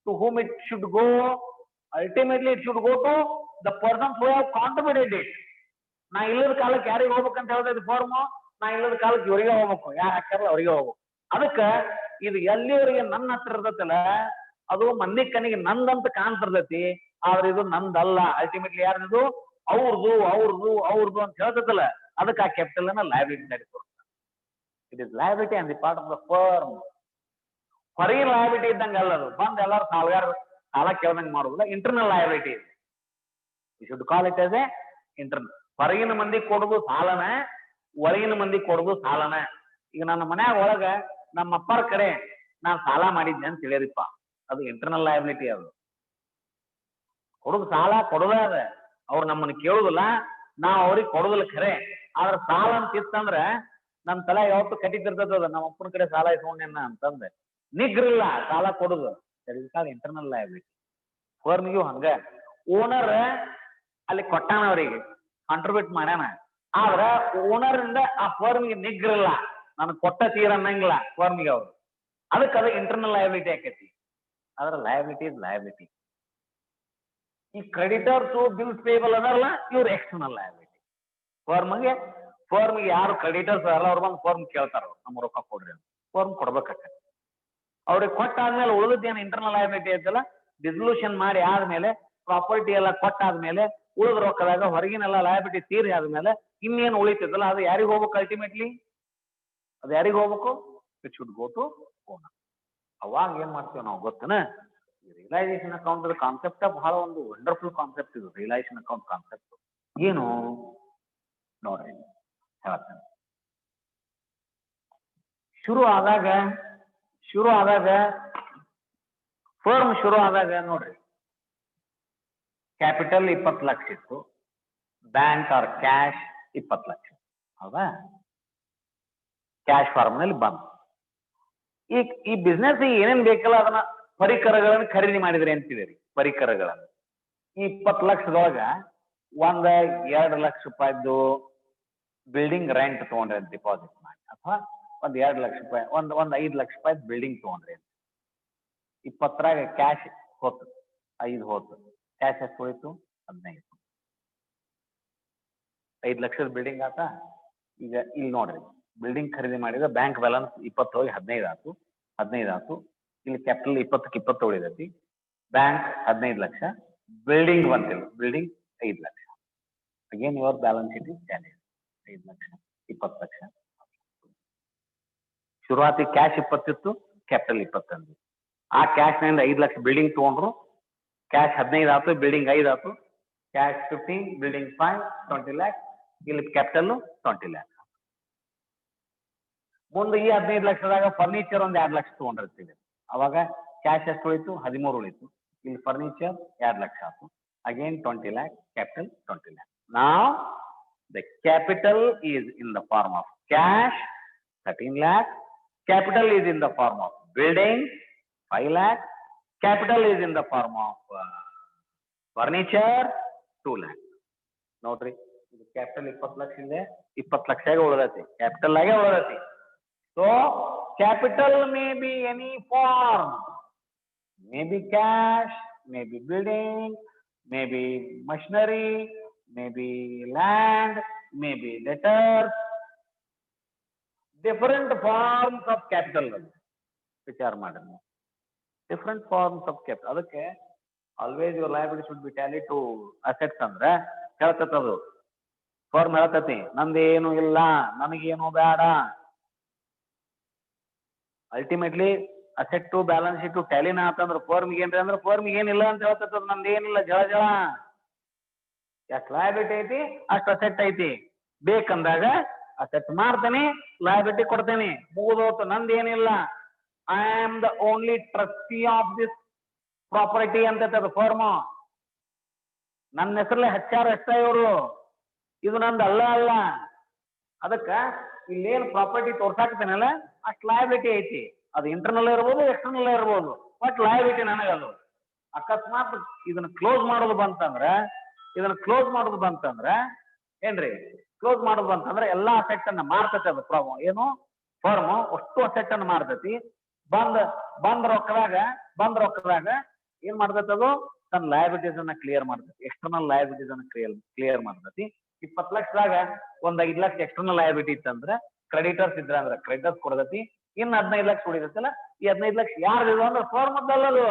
to whom it should go? Ultimately it should go to the persons who have contributed it. ನಾ ಇಲ್ಲದ ಕಾಲಕ್ಕೆ ಯಾರಿಗೆ ಹೋಗ್ಬೇಕಂತ ಹೇಳ್ತೈತಿ ಫಾರ್ಮ್? ನಾ ಇಲ್ಲದ ಕಾಲಕ್ಕೆ ಇವರಿಗೆ ಹೋಗ್ಬೇಕು, ಯಾರು ಹಾಕ್ಯಾರಲ್ಲ ಅವರಿಗೆ ಹೋಗ್ಬೇಕು. ಅದಕ್ಕ ಇದು ಎಲ್ಲಿವರೆಗೆ ನನ್ನ ಹತ್ರ ಇರ್ತೈತಲ್ಲ, ಅದು ಮಂದಿ ಕಣ್ಣಿಗೆ ನಂದಂತ ಕಾಣ್ತಿರ್ತೈತಿ, ಆದ್ರೆ ಇದು ನಂದಲ್ಲ. ಅಲ್ಟಿಮೇಟ್ಲಿ ಯಾರ್ದು? ಅವ್ರದು ಅಂತ ಹೇಳ್ತೈತಲ್ಲ, ಅದಕ್ಕೆ ಆ ಕ್ಯಾಪಿಟಲ್ ಅನ್ನ ಲಯಬಿಲಿಟಿ ನಡೀತದೆ. It is liability and the part of the firm. ಹೊರಗಿನ ಲಯಬಿಲಿಟಿ ಇದ್ದಂಗೆ ಅಲ್ಲ ಅದು. ಬಂದ್ ಎಲ್ಲಾರು ಸಾಲ ಕೇಳ್ದಂಗೆ ಮಾಡುದಿಲ್ಲ. ಇಂಟರ್ನಲ್ ಲಯಬಿಲಿಟಿ ಇದೆ. You should call it as a internal. ಹೊರಗಿನ ಮಂದಿ ಕೊಡುದು ಸಾಲನ, ಒಳಗಿನ ಮಂದಿ ಕೊಡುದು ಸಾಲನ. ಈಗ ನನ್ನ ಮನ್ಯಾಗ ಒಳಗ ನಮ್ಮ ಅಪ್ಪರ ಕಡೆ ನಾನ್ ಸಾಲ ಮಾಡಿದ್ದೆ ಅಂತ ಹೇಳಿರಿಪ್ಪ, ಅದು ಇಂಟರ್ನಲ್ ಲಯಬಿಲಿಟಿ. ಅದು ಕೊಡುದು ಸಾಲ ಕೊಡುದ ಅದ. ಅವ್ರು ನಮ್ಮನ್ನ ಕೇಳುದಿಲ್ಲ, ನಾವ್ ಅವ್ರಿಗೆ ಕೊಡುದಿಲ್ಲ ಖರೆ. ಆದ್ರ ಸಾಲ ಅಂತ ಇತ್ತಂದ್ರ ನಮ್ ತಲೆ ಯಾವತ್ತು ಕಟ್ಟಿತಿರ್ತದ, ನಮ್ಮ ಅಪ್ಪನ ಕಡೆ ಸಾಲ ಇಸ್ಕೊಂಡೇನ ಅಂತಂದ್ರೆ ನಿಗ್ರಿಲ್ಲ ಸಾಲ ಕೊಡುದು. Internal liability. ಫರ್ಮಿಗೂ ಹಂಗ ಓನರ್ ಅಲ್ಲಿ ಕೊಟ್ಟಾನ, ಅವರಿಗೆ ಕಾಂಟ್ರಿಬ್ಯೂಟ್ ಮಾಡ್ಯಾನ, ಆದ್ರ ಓನರ್ ಇಂದ ಆ ಫರ್ಮಿಗೆ ನಿಗ್ರಿಲ್ಲ, ನನ್ ಕೊಟ್ಟ ತೀರ ಅನ್ನಂಗಿಲ್ಲ ಫರ್ಮಿಗೆ ಅವರು. ಅದಕ್ಕೆ ಅದು ಇಂಟರ್ನಲ್ ಲಯಬಿಲಿಟಿ ಆಕೈತಿ. ಆದ್ರ ಲಯಬಿಲಿಟಿ ಇಸ್ ಲಯಬಿಲಿಟಿ. ಈ ಕ್ರೆಡಿಟರ್ಸ್ ಬಿಲ್ಸ್ ಪೇಬಲ್ ಅದಲ್ಲ, ಇವ್ರು ಎಕ್ಸ್ಟರ್ನಲ್ ಲಯಬಿಲಿಟಿ. ಫರ್ಮ್ಗೆ ಯಾರು ಕ್ರೆಡಿಟರ್ಸ್ ಅಲ್ಲ, ಅವ್ರು ಬಂದು ಫರ್ಮ್ ಕೇಳ್ತಾರ, ನಮ್ಮ ರೊಕ್ಕ ಕೊಡ್ರಿ ಅಂತ. ಫರ್ಮ್ ಕೊಡ್ಬೇಕಾಗ್ತದೆ. ಅವ್ರಿಗೆ ಕೊಟ್ಟಾದ್ಮೇಲೆ ಉಳಿದೇನು ಇಂಟರ್ನಲ್ ಲಯಬಿಲಿಟಿ ಐತಲ್ಲ, ಡಿಸಲ್ಯೂಷನ್ ಮಾಡಿ ಆದ್ಮೇಲೆ, ಪ್ರಾಪರ್ಟಿ ಎಲ್ಲ ಕೊಟ್ಟಾದ್ಮೇಲೆ, ಉಳಿದ ರೊಕ್ಕದಾಗ ಹೊರಗಿನೆಲ್ಲ ಲಯಬಿಲಿಟಿ ತೀರಿ ಆದ್ಮೇಲೆ ಇನ್ನೇನು ಉಳಿತದಲ್ಲ, ಅದು ಯಾರಿಗೆ ಹೋಗ್ಬೇಕು? ಅಲ್ಟಿಮೇಟ್ಲಿ ಅದು ಯಾರಿಗೆ ಹೋಗ್ಬೇಕು? It should go to owner. ಅವಾಗ ಏನ್ ಮಾಡ್ತೀವಿ ನಾವು ಗೊತ್ತನ? ರಿಯಲೈಸೇಷನ್ ಅಕೌಂಟ್ ಕಾನ್ಸೆಪ್ಟ್ ಬಹಳ ಒಂದು ವಂಡರ್ಫುಲ್ ಕಾನ್ಸೆಪ್ಟ್ ಇದು. ರಿಯಲೈಸೇಷನ್ ಅಕೌಂಟ್ ಕಾನ್ಸೆಪ್ಟ್ ಏನು ನೋಡ್ರಿ ಹೇಳ್ತೇನೆ. ಶುರು ಆದಾಗ ಫರ್ಮ್ ಶುರು ಆದಾಗ ನೋಡ್ರಿ, ಕ್ಯಾಪಿಟಲ್ 20 ಲಕ್ಷ ಇತ್ತು, ಬ್ಯಾಂಕ್ ಆರ್ ಕ್ಯಾಶ್ 20 ಲಕ್ಷ. ಹೌದಾ? ಕ್ಯಾಶ್ ಫಾರ್ಮ್ ನಲ್ಲಿ ಬಂದು ಈ ಬಿಸ್ನೆಸ್ ಏನೇನ್ ಬೇಕಲ್ಲ ಅದನ್ನ ಪರಿಕರಗಳನ್ನು ಖರೀದಿ ಮಾಡಿದ್ರಿ ಅಂತಿದ್ದೀರಿ. ಪರಿಕರಗಳನ್ನು ಈ 20 ಲಕ್ಷದೊಳಗ 1-2 ಲಕ್ಷ ರೂಪಾಯಿದ್ದು ಬಿಲ್ಡಿಂಗ್ ರೆಂಟ್ ತಗೊಂಡ್ರಿ ಅಂತ ಡಿಪಾಸಿಟ್ ಮಾಡಿ, ಅಥವಾ 2 ಲಕ್ಷ ರೂಪಾಯಿ, ಒಂದ್ 5 ಲಕ್ಷ ರೂಪಾಯಿ ಬಿಲ್ಡಿಂಗ್ ತಗೊಂಡ್ರಿ ಅಂತ. 20ರಾಗ ಕ್ಯಾಶ್ ಹೋತು 5 ಹೋತು, ಕ್ಯಾಶ್ ಎಷ್ಟು ಹೋಯ್ತು? 15. 5 ಲಕ್ಷದ ಬಿಲ್ಡಿಂಗ್ ಆತ. ಈಗ ಇಲ್ಲಿ ನೋಡ್ರಿ, ಬಿಲ್ಡಿಂಗ್ ಖರೀದಿ ಮಾಡಿದ್ರೆ ಬ್ಯಾಂಕ್ ಬ್ಯಾಲೆನ್ಸ್ 20 ಹೋಗಿ 15 ಆತು. ಇಲ್ಲಿ ಕ್ಯಾಪಿಟಲ್ 20ಕ್ಕೆ 20 ಉಳಿದೈತಿ. ಬ್ಯಾಂಕ್ 15 ಲಕ್ಷ, ಬಿಲ್ಡಿಂಗ್ ಬಂತಿಲ್ಲ, building 5 lakh. Again your balance sheet is tally. 5 lakh 20 lakh. ಶುರುವಾತಿ ಕ್ಯಾಶ್ 20 ಇತ್ತು, ಕ್ಯಾಪಿಟಲ್ 20 ಅಂದ್ವಿ. ಆ ಕ್ಯಾಶ್ ನಿಂದ 5 ಲಕ್ಷ ಬಿಲ್ಡಿಂಗ್ ತಗೊಂಡ್ರು, ಕ್ಯಾಶ್ 15 ಆತು, ಬಿಲ್ಡಿಂಗ್ 5 ಆತು. Cash 15, building 5, 20 lac. ಇಲ್ಲಿ ಕ್ಯಾಪಿಟಲ್ 20 ಲ್ಯಾಕ್. ಮುಂದೆ ಈ 15 ಲಕ್ಷದಾಗ ಫರ್ನಿಚರ್ 2 ಲಕ್ಷ ತಗೊಂಡಿರ್ತೀವಿ. ಅವಾಗ ಕ್ಯಾಶ್ ಎಷ್ಟು ಉಳಿತು? 13 ಉಳಿತು. ಇಲ್ಲಿ ಫರ್ನಿಚರ್ 2 ಲಕ್ಷ ಆಯ್ತು. Again 20 lac, capital 20 lac. Now the capital is in the form of cash 13 lakh. Capital is in the form of building 5 lakh. Capital is in the form of furniture 2 lakh. ನೋಡ್ರಿ, ಇದು capital 20 lakh ಇದೆ, 20 lakh ಉಳಿದೈತಿ, capital ಆಗೇ ಉಳಿದೈತಿ. So capital may be any form, maybe cash, maybe building, maybe machinery, maybe land, maybe debtors, different forms of capital. ವಿಚಾರ ಮಾಡಿ, different forms of capital. ಅದಕ್ಕೆ always your liability should be tallied to assets. ಅಂದ್ರೆ ಹೇಳ್ತದು firm ಹೇಳ್ತತಿ, ನಂದೇನು ಇಲ್ಲ, ನನಗೇನು ಬೇಡ, ultimately asset to balance sheet to ಟ್ಯಾಲಿನ ಆತಂದ್ರೆ ಫರ್ಮ್ ಏನ್ರಿ ಅಂದ್ರೆ ಫರ್ಮ್ ಏನಿಲ್ಲ ಅಂತ ಹೇಳ್ತದ, ನಮ್ದು ಏನಿಲ್ಲ ಜಳ ಜಳ. ಎಷ್ಟು ಲಯಬಿಲಿಟಿ ಐತಿ ಅಷ್ಟು ಅಸೆಟ್ ಐತಿ. ಬೇಕಂದಾಗ ಅಸೆಟ್ ಮಾರ್ತೇನೆ, ಲಯಬಿಲಿಟಿ ಕೊಡ್ತೇನೆ, ಮುಗಿದೋತು, ನಂದು ಏನಿಲ್ಲ. I am the only trustee of this property ಅಂತ ಫರ್ಮ್. ನನ್ನ ಹೆಸರಲ್ಲೇ ಹಚ್ಚಾರ ಅಷ್ಟೇ ಇವರು, ಇದು ನಂದು ಅಲ್ಲ ಅಲ್ಲ. ಅದಕ್ಕ ಇಲ್ಲೇನು ಪ್ರಾಪರ್ಟಿ ತೋರ್ಸಾಕ್ತೇನಲ್ಲ ಅಷ್ಟು ಲಯಬಿಲಿಟಿ ಐತಿ. ಅದು ಇಂಟರ್ನಲ್ ಇರ್ಬೋದು, ಎಕ್ಸ್ಟರ್ನಲ್ ಇರ್ಬೋದು, ಬಟ್ ಲಯಬಿಲಿಟಿ ನನಗದು. ಅಕಸ್ಮಾತ್ ಇದನ್ನ ಕ್ಲೋಸ್ ಮಾಡೋದು ಬಂತಂದ್ರೆ ಏನ್ರಿ, ಕ್ಲೋಸ್ ಮಾಡೋದು ಬಂತಂದ್ರೆ ಎಲ್ಲಾ ಅಸೆಟ್ ಅನ್ನ ಮಾರ್ತೈತಿ. ಅದು ಪ್ರಾಬ್ಲಮ್ ಏನು, ಫರ್ಮ್ ಅಷ್ಟು ಅಸೆಟ್ ಅನ್ನ ಮಾರ್ತೈತಿ. ಬಂದ್ ರೊಕ್ಕದಾಗ ಏನ್ ಮಾಡ್ತೈತಿ, ಅದು ತನ್ನ ಲಯಬಿಲಿಟೀಸ್ ಅನ್ನ ಕ್ಲಿಯರ್ ಮಾಡ್ತೈತಿ, ಎಕ್ಸ್ಟರ್ನಲ್ ಲಯಬಿಲಿಟೀಸ್ ಅನ್ನ ಕ್ಲಿಯರ್ ಮಾಡ್ತೈತಿ. 20 ಲಕ್ಷದಾಗ ಒಂದ್ 5 ಲಕ್ಷ ಎಕ್ಸ್ಟರ್ನಲ್ ಲಯಬಿಲಿಟಿ ಇತ್ತಂದ್ರೆ ಕ್ರೆಡಿಟರ್ಸ್ ಇದ್ರ ಅಂದ್ರೆ ಕ್ರೆಡಿಟರ್ಸ್ ಕೊಡತೈತಿ. ಇನ್ನು 15 ಲಕ್ಷ ಉಳಿದೈತಲ್ಲ, ಈ 15 ಲಕ್ಷ ಯಾರ್ದು ಅಂದ್ರೆ ಫರ್ಮದ್ದಲ್ಲದು.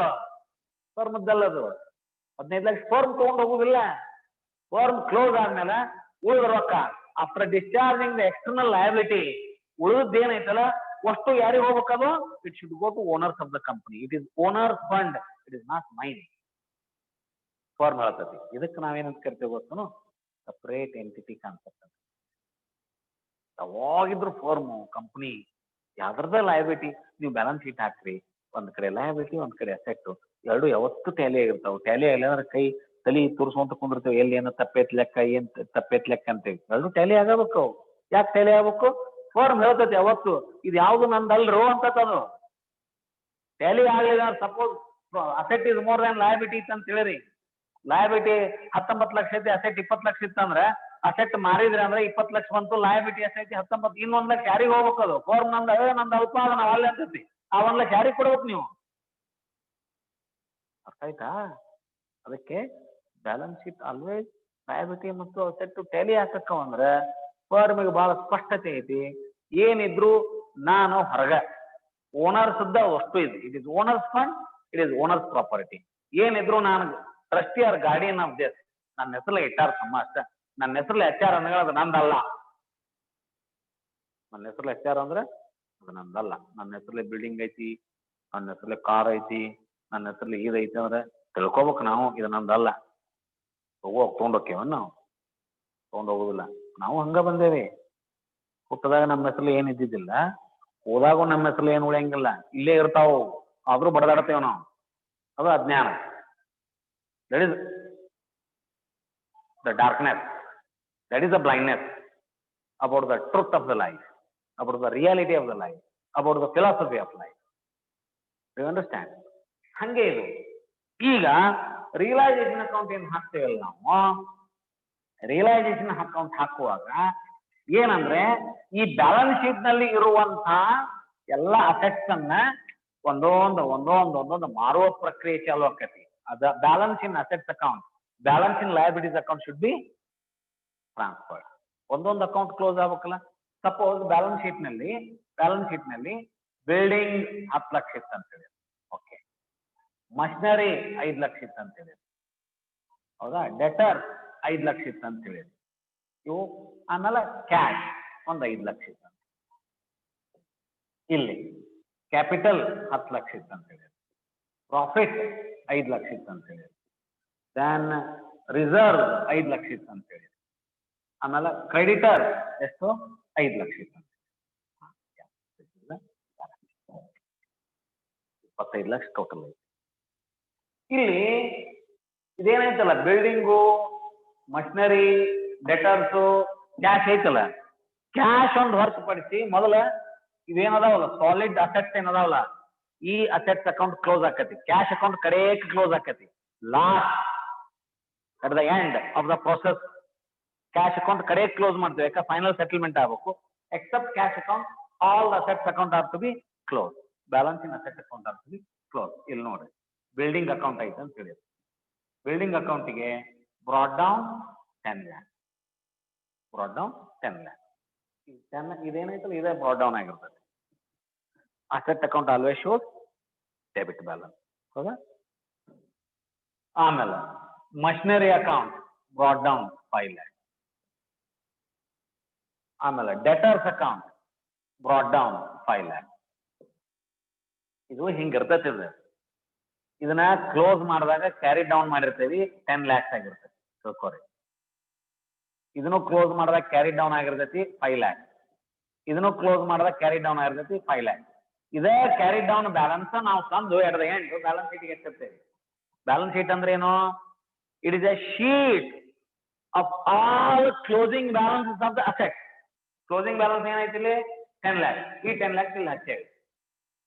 15 ಲಕ್ಷ ಫರ್ಮ್ ತಗೊಂಡು ಹೋಗುದಿಲ್ಲ. ಫರ್ಮ್ ಕ್ಲೋಸ್ ಆದ್ಮೇಲೆ ಉಳಿದ ರೊಕ್ಕ after discharging the external liability ಉಳಿದೇನೈತಲ್ಲ ಅಷ್ಟು ಯಾರಿಗೆ ಹೋಗ್ಬೇಕದು, it should go to owners of the company. It is owners fund, it is not mine. Firm ಹೇಳ್ತತಿ. ಇದಕ್ಕೆ ನಾವೇನಂತ ಕರಿತೇವೆ ಗೊತ್ತನು, ಸಪರೇಟ್ ಎಂಟಿಟಿ ಕಾನ್ಸೆಪ್ಟ್ ಅಂತ. ಯಾವಾಗಿದ್ರು ಫರ್ಮು ಕಂಪನಿ ಯಾವ್ದ್ರದ ಲಯಬಿಲಿಟಿ ನೀವು ಬ್ಯಾಲೆನ್ಸ್ ಶೀಟ್ ಹಾಕ್ರಿ, ಒಂದ್ ಕಡೆ ಲಯಬಿಲಿಟಿ ಒಂದ್ ಕಡೆ ಅಸೆಟ್, ಎರಡು ಯಾವತ್ತು ಟ್ಯಾಲಿ ಆಗಿರ್ತಾವ. ಟ್ಯಾಲಿ ಆಗಿಲ್ಲ ಅಂದ್ರೆ ಕೈ ತಲಿ ತುರ್ಸ್ಕೊಂತ ಕುಂದಿರ್ತೇವೆ, ಎಲ್ಲಿ ಏನೋ ತಪ್ಪೇತ್ ಲೆಕ್ಕ, ಏನ್ ತಪ್ಪೇತ್ ಲೆಕ್ಕ ಅಂತೇವಿ. ಎರಡು ಟ್ಯಾಲಿ ಆಗಬೇಕು ಅವು. ಯಾಕೆ ಟ್ಯಾಲಿ ಆಗ್ಬೇಕು, ಫರ್ಮ್ ಹೇಳ್ತೈತಿ ಯಾವತ್ತು ಇದು ಯಾವ್ದು ನಂದಲ್ರು ಅಂತದು. ಟ್ಯಾಲಿ ಆಗ್ಲಿಲ್ಲ, suppose asset is more than liability ಇತ್ತು ಅಂತ ಹೇಳಿರಿ, ಲಯಬಿಲಿಟಿ 19 ಲಕ್ಷ ಐತಿ, ಅಸೆಟ್ 20 ಲಕ್ಷ ಇತ್ತಂದ್ರೆ ಅಸೆಟ್ ಮಾರಿದ್ರಿ ಅಂದ್ರೆ 20 ಲಕ್ಷ ಬಂತು, ಲಯಬಿಲಿಟಿ ಎಷ್ಟೈತಿ 19, ಇನ್ನೊಂದ್ ಲಕ್ಷ ಯಾರಿಗೆ ಹೋಗ್ಬೇಕು, ಅದು ಫರ್ಮ್ ನಂದು ಅಲ್ಪ ಅದನ್ನ ಅಲ್ಲಿ ಅಂತೈತಿ. ಆ 1 ಲಕ್ಷ ಯಾರಿಗೆ ಕೊಡ್ಬೇಕು ನೀವು, ಅರ್ಥ ಆಯ್ತಾ? ಅದಕ್ಕೆ ಬ್ಯಾಲೆನ್ಸ್ ಶೀಟ್ ಆಲ್ವೇಸ್ ಲಯಬಿಲಿಟಿ ಮತ್ತು ಅಸೆಟ್ ಟ್ಯಾಲಿ ಹಾಕಕ್ಕವಂದ್ರೆ ಫರ್ಮಿಗೆ ಬಹಳ ಸ್ಪಷ್ಟತೆ ಐತಿ. ಏನಿದ್ರು ನಾನು ಹೊರಗ ಓನರ್ಸ್ ಅಷ್ಟು ಇದು, it is owners fund, it is owners property. ಏನಿದ್ರು ನಾನು trustee or guardian of this, ನನ್ನ ಹೆಸರಲ್ಲಿ HR ಸಮ ಅಷ್ಟ. ನನ್ನ ಹೆಸರಲ್ಲಿ HR ಅಂದ್ರೆ ಅದು ನಂದಲ್ಲ. ನನ್ನ ಹೆಸರಲ್ಲಿ HR ಅಂದ್ರೆ ಅದು ನಂದಲ್ಲ. ನನ್ನ ಹೆಸರಲ್ಲಿ ಬಿಲ್ಡಿಂಗ್ ಐತಿ, ನನ್ನ ಹೆಸರಲ್ಲಿ ಕಾರ್ ಐತಿ, ನನ್ನ ಹೆಸರಲ್ಲಿ ಇದೈತಿ ಅಂದ್ರೆ ತಿಳ್ಕೊಬೇಕು ನಾವು, ಇದು ನಂದಲ್ಲ. ತೊಗೊಂಡೋಕ್ಕೇವ ನಾವು, ತೊಗೊಂಡೋಗುದಿಲ್ಲ. ನಾವು ಹಂಗ ಬಂದೇವಿ. ಹುಟ್ಟದಾಗ ನಮ್ಮ ಹೆಸರಲ್ಲಿ ಏನ್ ಇದ್ದಿದ್ದಿಲ್ಲ, ಹೋದಾಗೂ ನಮ್ಮ ಹೆಸರಲ್ಲಿ ಏನು ಉಳಿಯಂಗಿಲ್ಲ, ಇಲ್ಲೇ ಇರ್ತಾವು, ಆದ್ರೂ ಬಡದಾಡ್ತೇವೆ ನಾವು. ಅದು ಅಜ್ಞಾನ. That is the darkness, that is the blindness about the truth of the life, about the reality of the life, about the philosophy of life. Do you understand? ಹಂಗೆ ಇದು. ಈಗ ರಿಯಲೈಸೇಷನ್ ಅಕೌಂಟ್ ಏನ್ ಹಾಕ್ತೇವಲ್ಲ ನಾವು, ರಿಯಲೈಸೇಷನ್ ಅಕೌಂಟ್ ಹಾಕುವಾಗ ಏನಂದ್ರೆ ಈ balance sheet ನಲ್ಲಿ ಇರುವಂತಹ ಎಲ್ಲ ಅಸೆಟ್ಸ್ ಅನ್ನ ಒಂದೊಂದು ಮಾರುವ ಪ್ರಕ್ರಿಯೆ ಚಾಲು ಆಕತಿ. ಅದ balance in assets account, balance in liabilities account should be transferred. ಒಂದೊಂದು ಅಕೌಂಟ್ ಕ್ಲೋಸ್ ಆಗ್ಬೇಕಲ್ಲ. ಸಪೋಸ್ ಬ್ಯಾಲೆನ್ಸ್ ಶೀಟ್ ನಲ್ಲಿ ಬಿಲ್ಡಿಂಗ್ 10 ಲಕ್ಷ ಇತ್ತು ಅಂತ ಹೇಳಿ, ಓಕೆ, ಮಷಿನರಿ 5 ಲಕ್ಷ ಇತ್ತು ಅಂತ ಹೇಳಿ, ಹೌದಾ, ಡೆಟರ್ 5 ಲಕ್ಷ ಇತ್ತು ಅಂತ ಹೇಳಿ ಇವು. ಆಮೇಲೆ ಕ್ಯಾಶ್ ಒಂದು 5 ಲಕ್ಷ ಇತ್ತು ಅಂತ, ಇಲ್ಲಿ ಕ್ಯಾಪಿಟಲ್ 10 ಲಕ್ಷ ಇತ್ತು ಅಂತ ಹೇಳಿ, ಪ್ರಾಫಿಟ್ 5 ಲಕ್ಷ ಇತ್ತು ಅಂತ ಹೇಳಿ, ದೆನ್ ರಿಸರ್ವ್ 5 ಲಕ್ಷ ಇತ್ತು ಅಂತ ಹೇಳಿ, ಆಮೇಲೆ ಕ್ರೆಡಿಟರ್ ಎಷ್ಟು 5 ಲಕ್ಷ ಇತ್ತು ಅಂತ, 25 ಲಕ್ಷ ಟೋಟಲ್ ಐತಿ. ಇಲ್ಲಿ ಇದೇನೈತಲ್ಲ, ಬಿಲ್ಡಿಂಗು, ಮಷಿನರಿ, ಡೆಟರ್ಸು, ಕ್ಯಾಶ್ ಐತಲ್ಲ, ಕ್ಯಾಶ್ ಒಂದು ಹೊರತುಪಡಿಸಿ ಮೊದಲ ಇವೇನದಾವಲ್ಲ ಸಾಲಿಡ್ ಅಸೆಟ್ಸ್ ಏನದಾವಲ್ಲ, ಈ ಅಸೆಟ್ಸ್ ಅಕೌಂಟ್ ಕ್ಲೋಸ್ ಆಕತಿ. ಕ್ಯಾಶ್ ಅಕೌಂಟ್ ಕಡೆಕ್ ಕ್ಲೋಸ್ ಆಕತಿ. Last at the end of the process cash account ಕಡೆ ಕ್ಲೋಸ್ ಮಾಡ್ತೇವೆ, ಯಾಕೆ ಫೈನಲ್ ಸೆಟಲ್ಮೆಂಟ್ ಆಗಬೇಕು. Except cash account, all the assets account are to be close. Balance in asset account are to be close. ಇಲ್ಲಿ ನೋಡ್ರಿ, building account ಐತೆ ಅಂತ ಹೇಳಿ, building ಅಕೌಂಟಿಗೆ brought down 10 lakh, brought down 10 lakh. ಇದೇನೈತಲ್ಲ ಇದೇ ಬ್ರಾಡ್ ಡೌನ್ ಆಗಿರ್ತದೆ. Asset account always shows debit balance, ಹೌದಾ. ಆಮೇಲೆ machinery account brought down 5 lakh. ಆಮೇಲೆ debtors account brought down 5 lakh. ಇದು ಹಿಂಗಿರ್ತೈತಿ ಇದು. ಇದನ್ನ ಕ್ಲೋಸ್ ಮಾಡಿದಾಗ ಕ್ಯಾರಿ ಡೌನ್ ಮಾಡಿರ್ತೇವಿ 10 lakhs ಆಗಿರ್ತೈತಿ ತಿಳ್ಕೊರಿ. ಇದನ್ನು ಕ್ಲೋಸ್ ಮಾಡಿದಾಗ ಕ್ಯಾರಿ ಡೌನ್ ಆಗಿರ್ತೈತಿ 5 lakhs. ಇದನ್ನು ಕ್ಲೋಸ್ ಮಾಡಿದಾಗ ಕ್ಯಾರಿ ಡೌನ್ ಆಗಿರ್ತೈತಿ 5 lakhs. ಇದೇ ಕ್ಯಾರಿ ಡೌನ್ ಬ್ಯಾಲೆನ್ಸ್ ನಾವು ತಂದು ಎಟ್ ದ ಎಂಡ್ ಬ್ಯಾಲೆನ್ಸ್ ಶೀಟ್ಗೆ ಎತ್ತಿರ್ತೇವೆ. ಬ್ಯಾಲೆನ್ಸ್ ಶೀಟ್ ಅಂದ್ರೆ ಏನು? It is a sheet of all closing balances of the asset. Closing balance ಏನೈತಿ ಇಲ್ಲಿ? 10 lakhs. ಈ 10 lakhs ಇಲ್ಲಿ ಹಚ್ಚೇವಿ.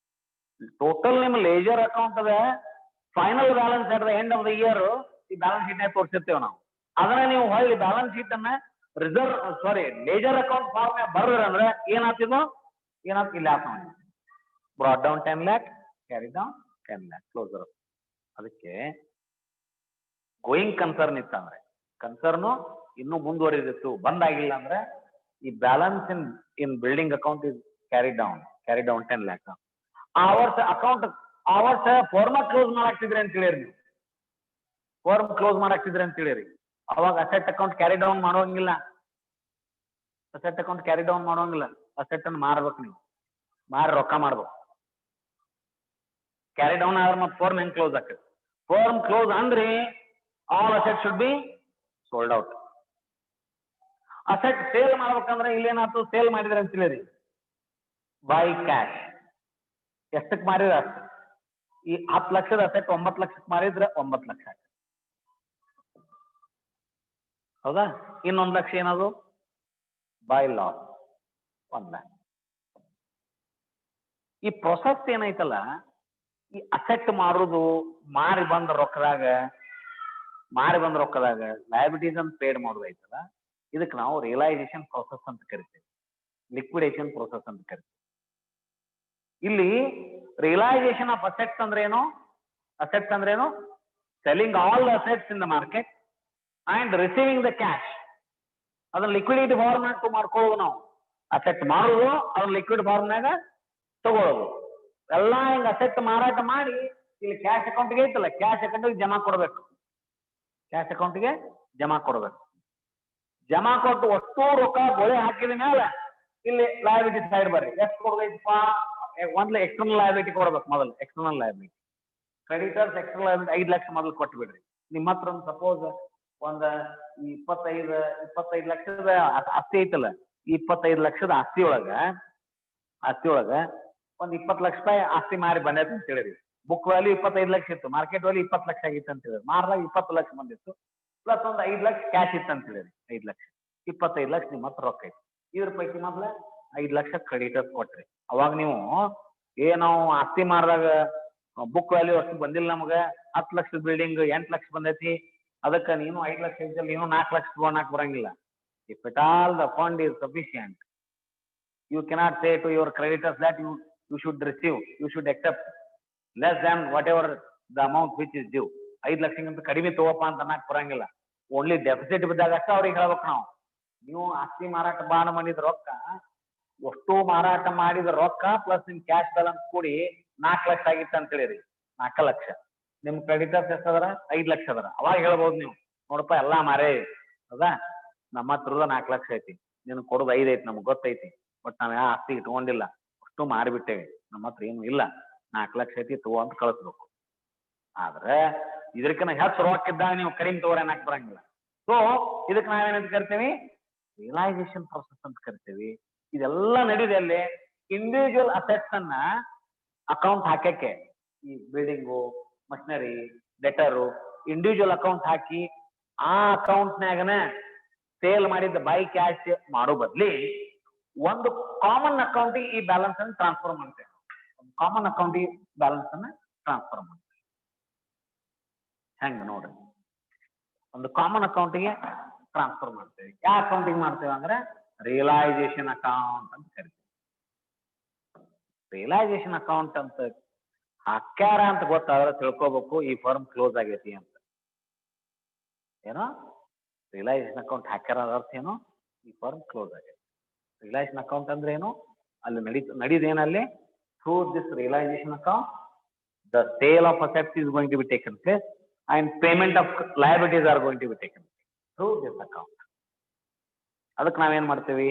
ಟೋಟಲ್ ನಿಮ್ಮ ಲೇಜರ್ ಅಕೌಂಟ್ ಅದ final balance at the end of the year ಈ ಬ್ಯಾಲೆನ್ಸ್ ಶೀಟ್ ತೋರಿಸಿರ್ತೇವೆ ನಾವು. ಅದನ್ನ ನೀವು ಹೊಳ್ಳಿ ಬ್ಯಾಲೆನ್ಸ್ ಶೀಟ್ ಅನ್ನ ಲೇಜರ್ ಅಕೌಂಟ್ ಫಾರ್ಮ್ ಬರ್ರ ಅಂದ್ರೆ ಏನಾಗ್ತಿದ್ದು? ಏನಾಗ್ತಿ ಇಲ್ಲ brought down 10 lakhs, carry down 10 lakhs, closure. ಅದಕ್ಕೆ ಗೋಯಿಂಗ್ ಕನ್ಸರ್ನ್ ಇತ್ತಂದ್ರೆ ಕನ್ಸರ್ನು ಇನ್ನೂ ಮುಂದುವರಿದಿತ್ತು ಬಂದಾಗಿಲ್ಲ ಅಂದ್ರೆ ಈ balance in building account is carry down 10 lakhs. ಅವರ್ಸ್ ಅಕೌಂಟ್ ಅವರ್ಸ್ ಫಾರ್ಮ ಕ್ಲೋಸ್ ಮಾಡಾಕ್ತಿದ್ರಿ ಅಂತ ಹೇಳಿರಿ ನೀವು. ಫಾರ್ಮ್ ಕ್ಲೋಸ್ ಮಾಡಾಕ್ತಿದ್ರಿ ಅಂತ ಹೇಳಿರಿ. ಅವಾಗ ಅಸೆಟ್ ಅಕೌಂಟ್ ಕ್ಯಾರಿ ಡೌನ್ ಮಾಡೋಂಗಿಲ್ಲ. ಅಸೆಟ್ ಅಕೌಂಟ್ ಕ್ಯಾರಿ ಡೌನ್ ಮಾಡೋಂಗಿಲ್ಲ. ಅಸೆಟ್ ಅನ್ನು ಮಾರ್ಬೇಕು ನೀವು. ಮಾರಿ ರೊಕ್ಕ ಮಾಡ್ಬೇಕು. ಕ್ಯಾರಿ ಡೌನ್ ಆದ್ರೆ ಮತ್ತೆ ಫಾರ್ಮ್ ಹೆಂಗ್ ಕ್ಲೋಸ್ ಆಗ್ತದೆ? ಫಾರ್ಮ್ ಕ್ಲೋಸ್ ಅಂದ್ರೆ all asset should be sold out. Asset sale ಮಾಡ್ಬೇಕಂದ್ರೆ ಇಲ್ಲೇನಾಯ್ತು? ಸೇಲ್ ಮಾಡಿದ್ರೆ ಅಂತ ಹೇಳಿರಿ ಬೈ ಕ್ಯಾಶ್. ಎಷ್ಟಕ್ಕೆ ಮಾರಿದ್ರೆ ಅಷ್ಟು. ಈ 10 ಲಕ್ಷದ ಅಸೆಟ್ 9 ಲಕ್ಷಕ್ಕೆ ಮಾರಿದ್ರೆ 9 ಲಕ್ಷ. ಹೌದಾ? ಇನ್ನೊಂದು ಲಕ್ಷ ಏನದು? By loss 1 lakh. ಈ ಪ್ರೊಸೆಸ್ ಏನೈತಲ್ಲ, ಈ ಅಸೆಟ್ ಮಾರುದು ಮಾರಿ ಬಂದ ರೊಕ್ಕದಾಗ ಲಯಬಿಲಿಟೀಸ್ ಅಂತ ಪೇಡ್ ಮಾಡೋದು ಐತಲ್ಲ, ಇದಕ್ಕೆ ನಾವು ರಿಯಲೈಸೇಷನ್ ಪ್ರೊಸೆಸ್ ಅಂತ ಕರಿತೀವಿ, ಲಿಕ್ವಿಡೇಷನ್ ಪ್ರೊಸೆಸ್ ಅಂತ ಕರಿತೀವಿ. ಇಲ್ಲಿ ರಿಯಲೈಸೇಷನ್ ಆಫ್ ಅಸೆಟ್ಸ್ ಅಂದ್ರೆ ಏನು? ಅಸೆಟ್ಸ್ ಅಂದ್ರೆ ಏನು? Selling all assets in the market and receiving the cash. ಅದನ್ನ ಲಿಕ್ವಿಡಿಟಿ ಫಾರ್ಮ್ಯಾಟ್ ಮಾಡ್ಕೊಳ್ಳೋದು ನಾವು. ಅಸೆಟ್ ಮಾರುದು, ಅದನ್ನ ಲಿಕ್ವಿಡ್ ಫಾರ್ಮ್ನಾಗ ತಗೊಳ್ಳೋದು. ಎಲ್ಲ ಹಿಂಗ ಅಸೆಟ್ ಮಾರಾಟ ಮಾಡಿ ಇಲ್ಲಿ ಕ್ಯಾಶ್ ಅಕೌಂಟ್ಗೆ ಐತಲ್ಲ, ಕ್ಯಾಶ್ ಅಕೌಂಟ್ಗೆ ಜಮಾ ಕೊಡ್ಬೇಕು. ಕ್ಯಾಶ್ ಅಕೌಂಟ್ಗೆ ಜಮಾ ಕೊಡ್ಬೇಕು. ಜಮಾ ಕೊಟ್ಟು ಒಟ್ಟು ರೊಕ್ಕ ಗೊಳೆ ಹಾಕಿದ ಮೇಲೆ ಇಲ್ಲಿ ಲಯಬಿಲಿಟಿ ಸೈಡ್ ಬರ್ರಿ. ಎಷ್ಟು ಕೊಡ್ಬೇಕಪ್ಪ? ಒಂದ್ಲೆ ಎಕ್ಸ್ಟರ್ನಲ್ ಲಯಬಿಲಿಟಿ ಕೊಡ್ಬೇಕು ಮೊದಲು. External liability creditors external liability 5 lakh ಮೊದಲು ಕೊಟ್ಟು ಬಿಡ್ರಿ. ನಿಮ್ಮ ಹತ್ರ ಒಂದು ಸಪೋಸ್ ಒಂದ 25 ಲಕ್ಷದ ಆಸ್ತಿ ಐತಲ್ಲ, ಈ 25 ಲಕ್ಷದ ಆಸ್ತಿ ಒಳಗ ಒಂದ್ 20 ಲಕ್ಷ ರೂಪಾಯಿ ಆಸ್ತಿ ಮಾರಿ ಬಂದೈತೆ ಅಂತ ಹೇಳಿರಿ. ಬುಕ್ ವ್ಯಾಲ್ಯೂ 25 ಲಕ್ಷ ಇತ್ತು, ಮಾರ್ಕೆಟ್ ವ್ಯಾಲ್ಯೂ 20 ಲಕ್ಷ ಆಗಿತ್ತು ಅಂತ ಹೇಳಿರಿ. ಮಾರ್ದಾಗ 20 ಲಕ್ಷ ಬಂದಿತ್ತು, ಪ್ಲಸ್ ಒಂದು 5 ಲಕ್ಷ ಕ್ಯಾಶ್ ಇತ್ತು ಅಂತ ಹೇಳಿರಿ. 5 ಲಕ್ಷ 25 ಲಕ್ಷ ನಿಮ್ಮ ಹತ್ರ ರೊಕ್ಕ ಐತಿ. ಇದ್ರ ಪೈಕಿ ಮೊದ್ಲ 5 ಲಕ್ಷ ಕ್ರೆಡಿಟರ್ಸ್ ಕೊಟ್ರಿ. ಅವಾಗ ನೀವು ನಾವು ಆಸ್ತಿ ಮಾರಿದಾಗ ಬುಕ್ ವ್ಯಾಲ್ಯೂ ಅಷ್ಟು ಬಂದಿಲ್ಲ ನಮ್ಗೆ, 10 ಲಕ್ಷದ ಬಿಲ್ಡಿಂಗ್ 8 ಲಕ್ಷ ಬಂದೈತಿ, ಅದಕ್ಕೆ ನೀನು 5 ಲಕ್ಷ ಇದ್ದಲ್ಲಿ ನೀನು 4 ಲಕ್ಷ ತಗೊಳಕ್ ಬರಂಗಿಲ್ಲ. If it all the fund is sufficient, you cannot say to your creditors that you should receive, you should accept less than whatever the amount which is due. 5 ಲಕ್ಷಕ್ಕಿಂತ ಕಡಿಮೆ ತಗೋಪ್ಪ ಅಂತ ಅನ್ನಕ್ ಬರಂಗಿಲ್ಲ. ಓನ್ಲಿ ಡೆಫಿಸಿಟ್ ಬಿದ್ದಾಗ ಅಷ್ಟೇ ಅವ್ರಿಗೆ ಹೇಳ್ಬೇಕು ನಾವು. ನೀವು ಆಸ್ತಿ ಮಾರಾಟ ಮಾಡಿದ ರೊಕ್ಕ, ಅಷ್ಟು ಮಾರಾಟ ಮಾಡಿದ ರೊಕ್ಕ ಪ್ಲಸ್ ನಿಮ್ ಕ್ಯಾಶ್ ಬ್ಯಾಲೆನ್ಸ್ ಕೂಡಿ 4 ಲಕ್ಷ ಆಗಿತ್ತು ಅಂತ ಹೇಳಿರಿ. 4 ಲಕ್ಷ. ನಿಮ್ ಕ್ರೆಡಿಟರ್ಸ್ ಎಷ್ಟದರ? 5 ಲಕ್ಷ ಅದರ. ಅವಾಗ ಹೇಳ್ಬೋದು ನೀವು, ನೋಡಪ್ಪ ಎಲ್ಲಾ ಮಾರೇ, ಹೌದಾ, ನಮ್ಮ ಹತ್ರದ 4 ಲಕ್ಷ ಐತಿ, ನಿನ್ ಕೊಡೋದು 5 ಐತಿ, ನಮ್ಗೆ ಗೊತ್ತೈತಿ, ಬಟ್ ನಾವ್ ಯಾವ ಆಸ್ತಿ ಇಟ್ಕೊಂಡಿಲ್ಲ, ಅಷ್ಟು ಮಾರಿಬಿಟ್ಟೇವಿ, ನಮ್ಮ ಹತ್ರ ಏನು ಇಲ್ಲ, 4 ಲಕ್ಷ ಐತಿ ತಗೋ ಅಂತ ಕಳಿಸ್ಬೇಕು. ಆದ್ರೆ ಇದಕ್ಕಿಂತ ಹೆಚ್ಚು ರೊಕ್ಕ ಇದ್ದಾಗ ನೀವು ಕಡಿಮೆ ತಗೋರ ಅನ್ನಕ್ ಬರಂಗಿಲ್ಲ. ಸೊ ಇದಕ್ಕೆ ನಾವೇನಂತ ಕರಿತೀವಿ? ರಿಯಲೈಸೇಷನ್ ಪ್ರೊಸೆಸ್ ಅಂತ ಕರಿತೀವಿ. ಇದೆಲ್ಲ ನಡೀದೆ ಅಲ್ಲಿ ಇಂಡಿವಿಜುವಲ್ ಅಸೆಟ್ಸ್ ಅನ್ನ ಅಕೌಂಟ್ ಹಾಕಕ್ಕೆ, ಈ ಬಿಲ್ಡಿಂಗು, ಮಷಿನರಿ, ಡೆಟರು, ಇಂಡಿವಿಜುವಲ್ ಅಕೌಂಟ್ ಹಾಕಿ ಆ ಅಕೌಂಟ್ನಾಗನ ಸೇಲ್ ಮಾಡಿದ್ದ ಬೈ ಕ್ಯಾಶ್ ಮಾಡೋ ಬದ್ಲಿ ಒಂದು ಕಾಮನ್ ಅಕೌಂಟಿಗೆ ಈ ಬ್ಯಾಲೆನ್ಸ್ ಅನ್ನು ಟ್ರಾನ್ಸ್ಫರ್ ಮಾಡ್ತೇವೆ. ಕಾಮನ್ ಅಕೌಂಟಿಗೆ ಬ್ಯಾಲೆನ್ಸ್ ಅನ್ನ ಟ್ರಾನ್ಸ್ಫರ್ ಮಾಡ್ತೇವೆ. ಹೆಂಗ ನೋಡ್ರಿ, ಒಂದು ಕಾಮನ್ ಅಕೌಂಟಿಗೆ ಟ್ರಾನ್ಸ್ಫರ್ ಮಾಡ್ತೇವೆ. ಯಾವ ಅಕೌಂಟಿಗೆ ಮಾಡ್ತೇವೆ ಅಂದ್ರೆ ರಿಯಲೈಸೇಷನ್ ಅಕೌಂಟ್ ಅಂತ ಕರಿತೀವಿ. ರಿಯಲೈಸೇಷನ್ ಅಕೌಂಟ್ ಅಂತ ಹಾಕ್ಯಾರ ಅಂತ ಗೊತ್ತಾದ್ರೆ ತಿಳ್ಕೊಬೇಕು ಈ ಫರ್ಮ್ ಕ್ಲೋಸ್ ಆಗೈತಿ ಅಂತ. ಏನೋ ರಿಯಲೈಸೇಷನ್ ಅಕೌಂಟ್ ಹಾಕ್ಯಾರ ಅರ್ಥ ಏನು? ಈ ಫರ್ಮ್ ಕ್ಲೋಸ್ ಆಗೈತಿ. ರಿಯಲೈಸೇಷನ್ ಅಕೌಂಟ್ ಅಂದ್ರೆ ಏನು? ಅಲ್ಲಿ ನಡೀದೇನಲ್ಲಿ through this realisation account the sale of assets is going to be taken place and payment of liabilities are going to be taken through this account. ಅದಕ್ಕೆ ನಾವೇನ್ ಮಾಡ್ತೀವಿ?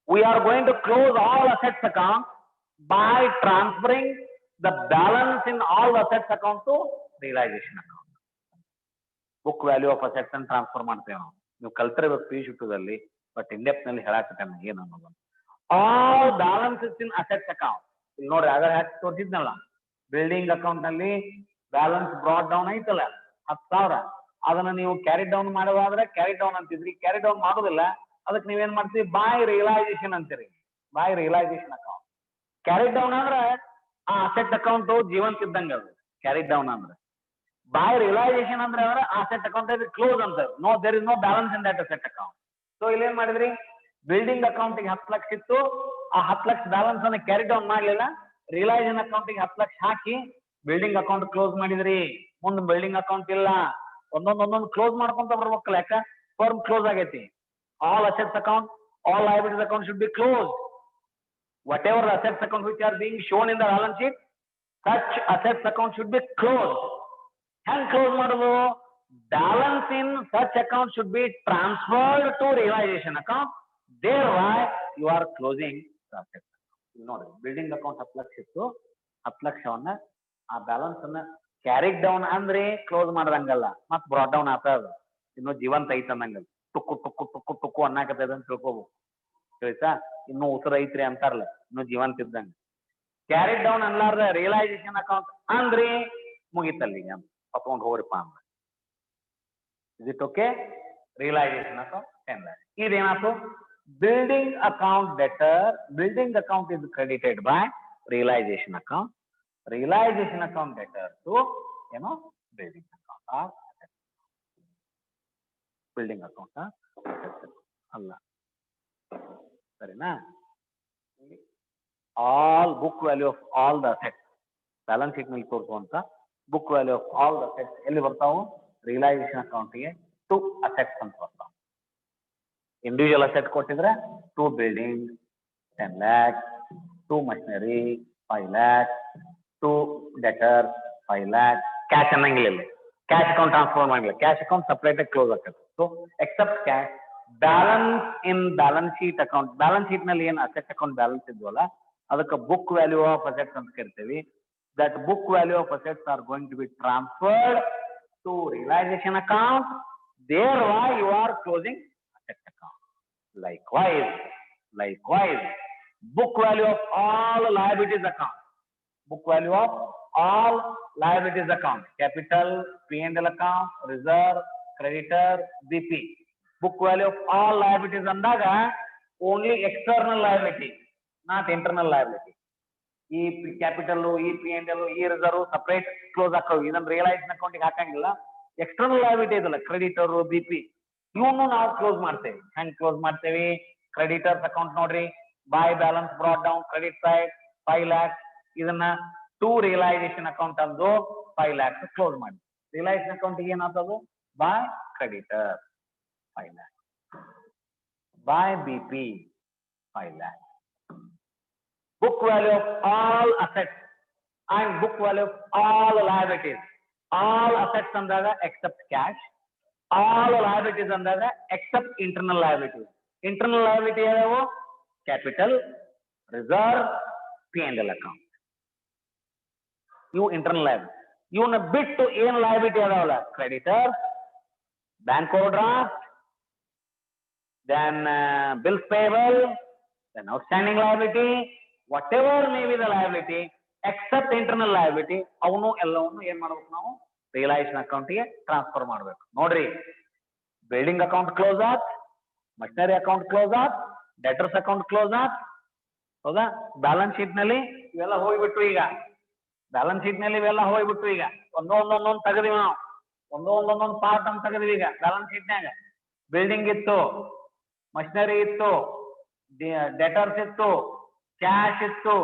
We are going to close all assets account by transferring the balance in all assets account to realization account. Book value of assets and transfer ಮಾಡ್ತೇವೆ ನಾವು. ನೀವು ಕಲ್ತಿರಬೇಕು ಪಿ ಶಿಫ್ಟದಲ್ಲಿ, but in-depth ನಲ್ಲಿ ಹೇಳಾಕತ್ತೇನೆ ಏನು ಅನ್ನೋದು. All balances in assets account. ಇಲ್ಲಿ ನೋಡ್ರಿ ಆಗ ಹ್ಯಾಕ್ ತೋರಿಸಿದ್ನಲ್ಲ, ಬಿಲ್ಡಿಂಗ್ ಅಕೌಂಟ್ ನಲ್ಲಿ ಬ್ಯಾಲೆನ್ಸ್ ಬ್ರಾಡ್ ಡೌನ್ ಐತಲ್ಲ 10,000, ಅದನ್ನ ನೀವು ಕ್ಯಾರಿ ಡೌನ್ ಮಾಡುವಾದ್ರೆ ಕ್ಯಾರಿ ಡೌನ್ ಅಂತಿದ್ರಿ, ಕ್ಯಾರಿ ಡೌನ್ ಮಾಡೋದಿಲ್ಲ, ಅದಕ್ಕೆ ನೀವೇನ್ ಮಾಡ್ತೀವಿ, ಬೈ ರಿಯಲೈಸೇಷನ್ ಅಂತೀರಿ, by realization account. Carry down ಅಂದ್ರೆ ಆ ಅಸೆಟ್ ಅಕೌಂಟ್ ಜೀವಂತ ಇದ್ದಂಗ ಅದು ಕ್ಯಾರಿ ಡೌನ್ ಅಂದ್ರೆ. ಬೈ ರಿಯಲೈಸೇಷನ್ ಅಂದ್ರೆ ಅಸೆಟ್ ಅಕೌಂಟ್ ಕ್ಲೋಸ್ ಅಂತ, no there is no balance in that asset account. So ಇಲ್ಲಿ ಏನ್ ಮಾಡಿದ್ರಿ, ಬಿಲ್ಡಿಂಗ್ ಅಕೌಂಟಿಗೆ 10 ಲಕ್ಷ ಇತ್ತು, ಆ 10 ಲಕ್ಷ ಬ್ಯಾಲೆನ್ಸ್ ಅನ್ನ ಕ್ಯಾರಿ ಡೌನ್ ಮಾಡ್ಲಿಲ್ಲ, ರಿಯಲೈಸೇಷನ್ ಅಕೌಂಟಿಗೆ 10 ಲಕ್ಷ ಹಾಕಿ ಬಿಲ್ಡಿಂಗ್ ಅಕೌಂಟ್ ಕ್ಲೋಸ್ ಮಾಡಿದ್ರಿ. ಮುಂದೆ ಬಿಲ್ಡಿಂಗ್ ಅಕೌಂಟ್ ಇಲ್ಲ, ಒಂದೊಂದು ಕ್ಲೋಸ್ ಮಾಡ್ಕೊಂತ ಬರ್ಬೇಕಲ್ಲ, ಯಾಕ ಫರ್ಮ್ ಕ್ಲೋಸ್ ಆಗೈತಿ. All assets account, all liabilities account should be closed. Whatever assets account which are being shown in the balance sheet, such assets account should be closed. Hence close ಮಾಡೋದು, balance in such account should be transferred to realization account. Thereby you are closing the assets account. ನೋಡಿ, building account 10 lakh ಇತ್ತು, 10 ಲಕ್ಷವನ್ನ ಆ balance ಅನ್ನ carried down ಅಂದ್ರೆ close ಮಾಡ್ದಂಗಲ್ಲ, ಮತ್ brought down ಆಗ್ತದ, ಇನ್ನು ಜೀವಂತ ಐತ ಅನ್ನಂಗಲ್ಲ, ಟುಕ್ಕು ಟುಕ್ಕು ಟುಕ್ಕು ಟುಕ್ಕು ಅನ್ನಕತ್ತದ ಅಂತ ತಿಳ್ಕೋಬಹುದು. ತಿಳಿತಾ, ಇನ್ನು ಉಸಿರು ಐತ್ರಿ ಅಂತಾರಲ್ಲ, ಇನ್ನು ಜೀವಂತ ಇದ್ದಂಗ. ಕ್ಯಾರಿಡ್ ಡೌನ್ ಅನ್ಲಾರ್ದ ರಿಯಲೈಸೇಷನ್ ಅಕೌಂಟ್ ಅಂದ್ರಿ ಮುಗಿತಲ್ಲಿ, ತಗೊಂಡು ಹೋಗ್ರಿಪ್ಪ ಅಂದ್ರ. Is it okay? Realization account 10 lakh. ಇದೇನಾಯ್ತು, building account debtor, building account is credited by realization account, realization account debtor to building account or building account ಅಲ್ಲ, ಸರಿನಾ? All book value of all the assets, balance sheet ನಲ್ಲಿ ತೋರಿಸುವಂತ book value of all the assets ಎಲ್ಲಿ ಬರ್ತಾವು? Realisation ಅಕೌಂಟ್ಗೆ 2 assets ಅಂತ ಬರ್ತಾವ. Individual asset ಕೊಟ್ಟಿದ್ರೆ 2 building 10 lakh, 2 machinery 5 lakh, 2 debtors 5 lakh. Cash ಅನ್ನಂಗಿಲ್ಲ, ಕ್ಯಾಶ್ ಅಕೌಂಟ್ ಟ್ರಾನ್ಸ್ಫರ್ ಮಾಡಿಲ್ಲ, ಕ್ಯಾಶ್ ಅಕೌಂಟ್ ಸಪರೇಟ್ ಆಗಿ ಕ್ಲೋಸ್ ಆಗ್ತದೆ. So accept cash, balance in balance sheet account, balance sheet ನಲ್ಲಿ ಏನು ಅಸೆಟ್ ಅಕೌಂಟ್ ಬ್ಯಾಲೆನ್ಸ್ ಇದ್ವಲ್ಲ ಅದಕ್ಕೆ ಬುಕ್ ವ್ಯಾಲ್ಯೂ ಆಫ್ ಅಸೆಟ್ಸ್ ಅಂತ ಕರಿತೀವಿ. That book value of assets are going to be transferred to realisation account. Thereby you are closing asset account. Likewise, book value of all liabilities account, book value of all liabilities account, capital, P&L account, reserve, creditor, BP. Book value of all liabilities ಅಂದಾಗ only external liability, not internal liability. ಈ capital, ಈ P&L, ಈ reserve separate close ಹಾಕವು, ಇದನ್ನ ರಿಯಲೈಸೇಷನ್ ಅಕೌಂಟಿಗೆ ಹಾಕಂಗಿಲ್ಲ. External liability ಇದಲ್ಲ, creditor, BP, ಇವನು ನಾವು ಕ್ಲೋಸ್ ಮಾಡ್ತೇವೆ. ಹೆಂಗ್ ಕ್ಲೋಸ್ ಮಾಡ್ತೇವೆ? ಕ್ರೆಡಿಟರ್ಸ್ ಅಕೌಂಟ್ ನೋಡ್ರಿ, by balance brought down, credit side 5 lakh, ಇದನ್ನ ಟು ರಿಯಲೈಸೇಷನ್ ಅಕೌಂಟ್ ಅಂದು 5 lakh ಕ್ಲೋಸ್ ಮಾಡಿ. ರಿಯಲೈಸೇಷನ್ ಅಕೌಂಟ್ ಏನಾಗ್ತದು? By creditor 5 lakh, by BP 5 lakh. Book value of all assets and book value of all liabilities. All assets ಅಂದಾಗ except cash, all liabilities ಅಂದಾಗ except internal liabilities. Internal liability ಯಾವ್ಯಾವು? Capital, reserve, P&L account. ಇವು internal liability. ಇವನ್ನ ಬಿಟ್ಟು ಏನು liability ಅದಾವಲ್ಲ, creditor, bank overdraft, then bills payable, then outstanding liability, whatever may be the liability except internal liability, ಅವನು ಎಲ್ಲವನ್ನು ಏನ್ ಮಾಡ್ಬೇಕು ನಾವು? ರಿಯಲೈಸೇಷನ್ ಅಕೌಂಟ್ಗೆ ಟ್ರಾನ್ಸ್ಫರ್ ಮಾಡ್ಬೇಕು. ನೋಡ್ರಿ, ಬಿಲ್ಡಿಂಗ್ ಅಕೌಂಟ್ ಕ್ಲೋಸ್ ಆತ್, ಮಷಿನರಿ ಅಕೌಂಟ್ ಕ್ಲೋಸ್ ಆತ್, ಡೆಟರ್ಸ್ ಅಕೌಂಟ್ ಕ್ಲೋಸ್ ಆತ್, ಹೌದಾ? ಬ್ಯಾಲೆನ್ಸ್ ಶೀಟ್ ನಲ್ಲಿ ಇವೆಲ್ಲ ಹೋಗ್ಬಿಟ್ಟು, ಈಗ ಬ್ಯಾಲೆನ್ಸ್ ಶೀಟ್ ನಲ್ಲಿ ಇವೆಲ್ಲ ಹೋಗ್ಬಿಟ್ಟು, ಈಗ ಒಂದೊಂದೊಂದೊಂದು ತೆಗದಿವಿ ನಾವು, ಒಂದೊಂದೊಂದೊಂದು ಪಾರ್ಟ್ ಅಂತ ತೆಗದಿವಿ. ಈಗ ಬ್ಯಾಲೆನ್ಸ್ ಶೀಟ್ನಾಗ ಬಿಲ್ಡಿಂಗ್ ಇತ್ತು, ಮಷಿನರಿ ಇತ್ತು, ಡೆಟರ್ಸ್ ಇತ್ತು, ಕ್ಯಾಶ್ ಇತ್ತು,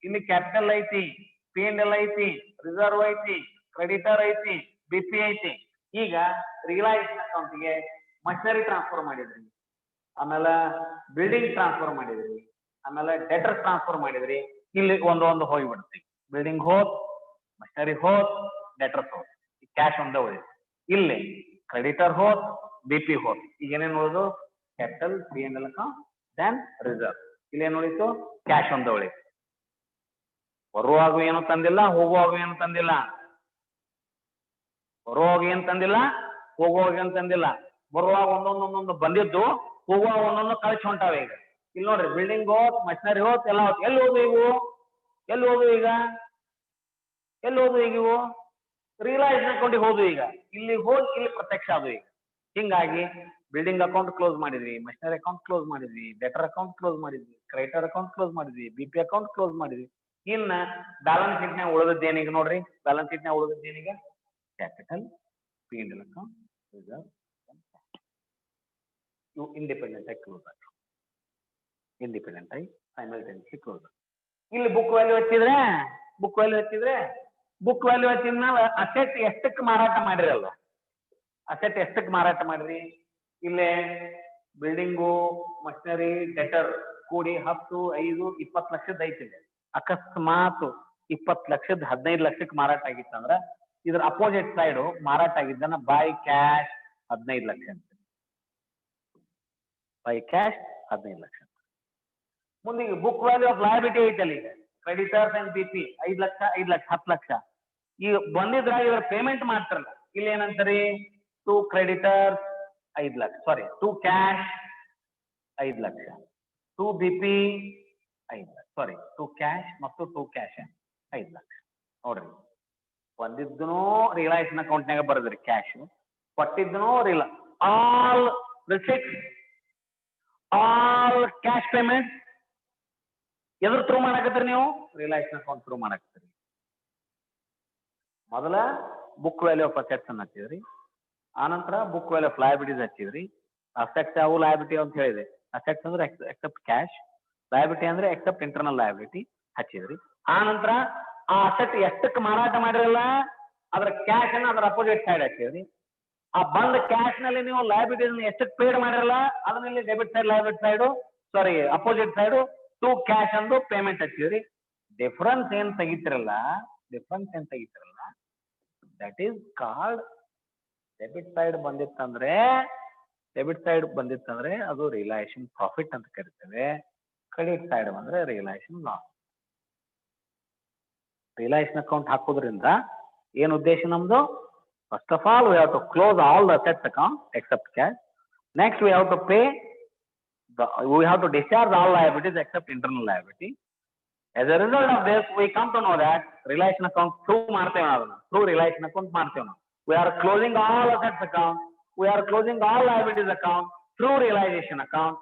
ಇಲ್ಲಿ ಕ್ಯಾಪಿಟಲ್ ಐತಿ, P&L ಐತಿ, ರಿಸರ್ವ್ ಐತಿ, ಕ್ರೆಡಿಟರ್ ಐತಿ, BP ಐತಿ. ಈಗ ರಿಯಲೈಸೇಷನ್ ಅಕೌಂಟ್ಗೆ ಮಷಿನರಿ ಟ್ರಾನ್ಸ್ಫರ್ ಮಾಡಿದ್ರಿ, ಆಮೇಲೆ ಬಿಲ್ಡಿಂಗ್ ಟ್ರಾನ್ಸ್ಫರ್ ಮಾಡಿದ್ರಿ, ಆಮೇಲೆ ಡೆಟರ್ ಟ್ರಾನ್ಸ್ಫರ್ ಮಾಡಿದ್ರಿ. ಇಲ್ಲಿ ಒಂದು ಹೋಗ್ಬಿಡ್ತೀವಿ, ಬಿಲ್ಡಿಂಗ್ ಹೋತ್, ಮಷಿನರಿ ಹೋತ್, ಡೆಟರ್ಸ್ ಹೋತ್, ಕ್ಯಾಶ್ ಒಂದೇ ಉಳಿತು. ಇಲ್ಲಿ ಕ್ರೆಡಿಟರ್ ಹೋತ್, BP ಹೋತ್. ಈಗ ಏನೇನು ಉಳಿದು? Capital, P&L account, then reserve. ಇಲ್ಲಿ ಏನು ಉಳಿತು? ಕ್ಯಾಶ್ ಒಂದೇ ಉಳಿತು. ಬರುವಾಗ ಏನು ತಂದಿಲ್ಲ, ಹೋಗುವಾಗ ಏನು ತಂದಿಲ್ಲ. ಬರುವಾಗ ಏನ್ ತಂದಿಲ್ಲ, ಹೋಗುವಾಗ ಏನ್ ತಂದಿಲ್ಲ. ಬರುವಾಗ ಒಂದೊಂದೊಂದೊಂದು ಬಂದಿದ್ದು, ಹೋಗುವಾಗ ಒಂದೊಂದು ಕಳಿಸಿ ಹೊಂಟಾವೆ. ಈಗ ಇಲ್ಲಿ ನೋಡ್ರಿ, ಬಿಲ್ಡಿಂಗ್ ಹೋತ್, ಮಷಿನರಿ ಹೋತ್, ಎಲ್ಲ ಹೋತ್. ಎಲ್ಲಿ ಹೋದ್ವು ಇವು? ಎಲ್ಲಿ ಹೋದ್ವು ಈಗ? ಎಲ್ಲಿ ಹೋದ್ವು ಈಗ ಇವು? ರಿಯಲೈಸ್ ಅಕೌಂಟಿಗೆ ಹೋದ್ವು. ಈಗ ಇಲ್ಲಿ ಹೋಗಿ ಇಲ್ಲಿ ಪ್ರತ್ಯಕ್ಷ ಆದ್ವು. ಈಗ ಹಿಂಗಾಗಿ ಬಿಲ್ಡಿಂಗ್ ಅಕೌಂಟ್ ಕ್ಲೋಸ್ ಮಾಡಿದ್ವಿ, ಮಷಿನರಿ ಅಕೌಂಟ್ ಕ್ಲೋಸ್ ಮಾಡಿದ್ವಿ, ಡೆಟರ್ ಅಕೌಂಟ್ ಕ್ಲೋಸ್ ಮಾಡಿದ್ವಿ, ಕ್ರೆಡಿಟರ್ ಅಕೌಂಟ್ ಕ್ಲೋಸ್ ಮಾಡಿದ್ವಿ, BP ಅಕೌಂಟ್ ಕ್ಲೋಸ್ ಮಾಡಿದ್ವಿ. ಇನ್ನ ಬ್ಯಾಲೆನ್ಸ್ ಶೀಟ್ ನ್ಯಾಗ ಉಳಿದದ್ದೇನೀಗ ನೋಡ್ರಿ, ಬ್ಯಾಲೆನ್ಸ್ ಶೀಟ್ ನ್ಯಾಗ ಉಳಿದದ್ದೇನೀಗ capital, P&L account, reserve, you independent ಆಗಿ ಕ್ಲೋಸ್ ಆಗಿ, ಇಂಡಿಪೆಂಡೆಂಟ್ ಆಗಿ ಸೈಮಲ್ಟೇನಿಯಸ್ಲಿ ಕ್ಲೋಸ್ ಆಗಿ. ಇಲ್ಲಿ ಬುಕ್ ವ್ಯಾಲ್ಯೂ ಹಚ್ಚಿದ್ರೆ, ಬುಕ್ ವ್ಯಾಲ್ಯೂ ಹಚ್ಚಿದ್ರೆ, ಬುಕ್ ವ್ಯಾಲ್ಯೂ ಹಚ್ಚಿದ ಮೇಲೆ ಅಸೆಟ್ ಎಷ್ಟಕ್ಕೆ ಮಾರಾಟ ಮಾಡಿರಲ್ಲ, ಅಸೆಟ್ ಎಷ್ಟಕ್ಕೆ ಮಾರಾಟ ಮಾಡಿರಿ? ಇಲ್ಲೇ ಬಿಲ್ಡಿಂಗು, ಮಷಿನರಿ, ಡೆಟರ್ ಕೂಡಿ 10, 5, 20 ಲಕ್ಷದ ಐತಿದೆ. ಅಕಸ್ಮಾತ್ 20 ಲಕ್ಷದ 15 ಲಕ್ಷಕ್ಕೆ ಮಾರಾಟ ಆಗಿತ್ತಂದ್ರ ಇದ್ರ ಅಪೋಸಿಟ್ ಸೈಡ್ ಮಾರಾಟ ಆಗಿದ್ದನ್ನ ಬೈ ಕ್ಯಾಶ್ 15 ಲಕ್ಷ ಅಂತ. By cash 15 lakh. ಮುಂದೆ ಬುಕ್ ವ್ಯಾಲ್ಯೂ ಆಫ್ ಲಯಬಿಲಿಟಿ ಐತಲ್ಲ, ಈಗ creditors and BP 5 lakh, 5 lakh, 10 lakh. ಈಗ ಬಂದಿದ್ರ ಇವ್ರ ಪೇಮೆಂಟ್ ಮಾಡ್ತಾರಲ್ಲ, ಇಲ್ಲಿ ಏನಂತಾರಿ? To creditors 5 lakh, sorry to cash 5 lakh, to BP 5 lakh, sorry to cash ಮತ್ತು ಟು ಕ್ಯಾಶ್ 5 ಲಕ್ಷ. ನೋಡ್ರಿ, ಬಂದಿದ್ದನೂ ರಿಯಲೈಸೇಷನ್ ಅಕೌಂಟ್ನಾಗ ಬರದ್ರಿ ಕ್ಯಾಶ್, ಕೊಟ್ಟಿದ್ದನೂ all receipts, all cash payment ಎದ್ರ ಥ್ರೂ ಮಾಡಕತ್ತೀರಿ ನೀವು? ರಿಯಲೈಸೇಷನ್ ಅಕೌಂಟ್ ಥ್ರೂ ಮಾಡಕತ್ತೀರಿ. ಮೊದಲ ಬುಕ್ ವ್ಯಾಲ್ಯೂ ಆಫ್ ಅಸೆಟ್ಸ್ ಅನ್ನ ಹಚ್ಚಿದ್ರಿ, ಆನಂತರ ಬುಕ್ ವ್ಯಾಲ್ಯೂ ಆಫ್ ಲಯಬಿಲಿಟೀಸ್ ಹಚ್ಚಿದ್ರಿ. ಅಸೆಟ್ಸ್ ಯಾವ ಲಯಬಿಲಿಟಿ ಅಂತ ಹೇಳಿದೆ, ಅಸೆಟ್ಸ್ ಅಂದ್ರೆ ಎಕ್ಸೆಪ್ಟ್ ಕ್ಯಾಶ್, ಲಯಬಿಲಿಟಿ ಅಂದ್ರೆ ಎಕ್ಸೆಪ್ಟ್ ಇಂಟರ್ನಲ್ ಲಯಬಿಲಿಟಿ ಹಚ್ಚಿದ್ರಿ. ಆನಂತರ ಆ ಅಸೆಟ್ ಎಷ್ಟಕ್ಕೆ ಮಾರಾಟ ಮಾಡಿರಲ್ಲ ಅದ್ರ ಕ್ಯಾಶ್ ಅನ್ನ ಅದ್ರ ಅಪೋಸಿಟ್ ಸೈಡ್ ಹಚ್ಚಿದ್ರಿ. ಆ ಬಂದ ಕ್ಯಾಶ್ ನಲ್ಲಿ ನೀವು ಲಯಬಿಲಿಟೀಸ್ ಎಷ್ಟಕ್ಕೆ ಪೇಡ್ ಮಾಡಿರಲ್ಲ ಅದನ್ನಲ್ಲಿ debit side, liability side, sorry opposite side to cash ಅಂದು ಪೇಮೆಂಟ್ ಹಚ್ಚಿದ್ರಿ. ಡಿಫರೆನ್ಸ್ ಏನ್ ತೆಗಿತಿರಲ್ಲ, ಡಿಫರೆನ್ಸ್ ಏನ್ ತೆಗಿತಿರಲ್ಲ, that is called debit side ಬಂದಿತ್ತಂದ್ರೆ, ಡೆಬಿಟ್ ಸೈಡ್ ಬಂದಿತ್ತಂದ್ರೆ ಅದು ರಿಯಲೈಸೇಷನ್ ಪ್ರಾಫಿಟ್ ಅಂತ ಕರಿತೇವೆ. ಕ್ರೆಡಿಟ್ ಸೈಡ್ ಬಂದ್ರೆ ರಿಯಲೈಸೇಷನ್ ಲಾಸ್. ರಿಯಲೈಸೇಷನ್ ಅಕೌಂಟ್ ಹಾಕೋದ್ರಿಂದ ಏನ್ ಉದ್ದೇಶ ನಮ್ದು? First of all we have to close all the assets account except cash. Next we have to pay, we have to discharge all liabilities except internal liability. As a result of this, we come to know that relation account through ಮಾಡ್ತೇವೆ ನಾವು, through relation account ಮಾಡ್ತೇವೆ ನಾವು. We are closing all assets account, we are closing all liabilities account through realization account.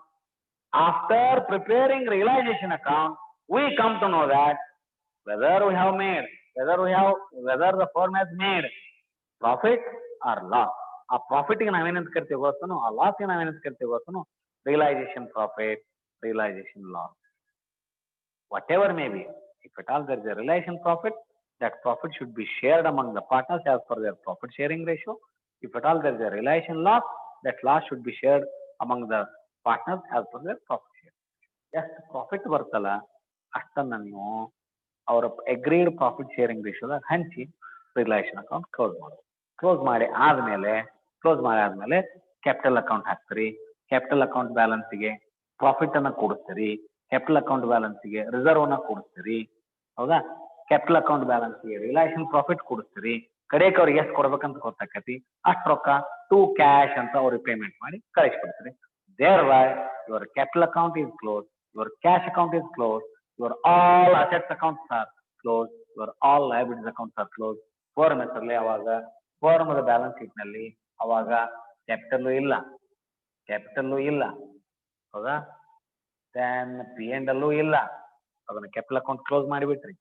After preparing realization account, we come to know that whether we have made, whether the firm has made profit or loss. ಆ profit ಗೆ ನಾವೇನಂತ ಕರಿತೀವಿ ಗೊತ್ತನು, ಆ loss ಗೆ ನಾವೇನಂತ ಕರಿತೀವಿ ಗೊತ್ತನು? Realization profit, realization loss, whatever may be. If at all there is a realization profit, that profit should be shared among the partners as per their profit sharing ratio. If at all there is a realization loss, that loss should be shared among the partners as per their profit share. ಎಷ್ಟು profit ಬರ್ತಲ್ಲ ಅಷ್ಟನ್ನ ನೀವು ಅವರ agreed profit sharing ರೇಷಿಯೋದಾಗ ಹಂಚಿ realisation account close ಮಾಡಿ ಆದ್ಮೇಲೆ capital account ಹಾಕ್ತೀರಿ. Capital account ಬ್ಯಾಲೆನ್ಸ್ಗೆ ಪ್ರಾಫಿಟ್ ಅನ್ನ ಕೂಡಿಸ್ತೀರಿ, ಕ್ಯಾಪಿಟಲ್ ಅಕೌಂಟ್ ಬ್ಯಾಲೆನ್ಸ್ಗೆ ರಿಸರ್ವ್ ಅನ್ನ ಕೂಡಿಸ್ತೀರಿ. ಹೌದಾ? ಕ್ಯಾಪಿಟಲ್ ಅಕೌಂಟ್ ಬ್ಯಾಲೆನ್ಸ್ಗೆ ರಿಯಲೈಸೇಷನ್ ಪ್ರಾಫಿಟ್ ಕೂಡಿಸ್ತೀರಿ. ಕಡೆಗೆ ಅವ್ರಿಗೆ ಎಷ್ಟು ಕೊಡ್ಬೇಕಂತ ಗೊತ್ತಾಕತಿ, ಅಷ್ಟು ರೊಕ್ಕ ಟು ಕ್ಯಾಶ್ ಅಂತ ಅವ್ರಿಗೆ ಪೇಮೆಂಟ್ ಮಾಡಿ ಕಳಿಸ್ಬಿಡ್ತೀರಿ. Thereby your capital account is closed, your cash account is closed, your all assets accounts are closed, your all liabilities accounts are closed. Firm ಹೆಸರಲ್ಲಿ ಅವಾಗ ಫರ್ಮ್ ಬ್ಯಾಲೆನ್ಸ್ ಶೀಟ್ ನಲ್ಲಿ ಅವಾಗ ಕ್ಯಾಪಿಟಲ್ ಇಲ್ಲ, ಹೌದಾ? Then P&L ಇಲ್ಲ, ಅದನ್ನ capital account close ಮಾಡಿಬಿಟ್ರಿ.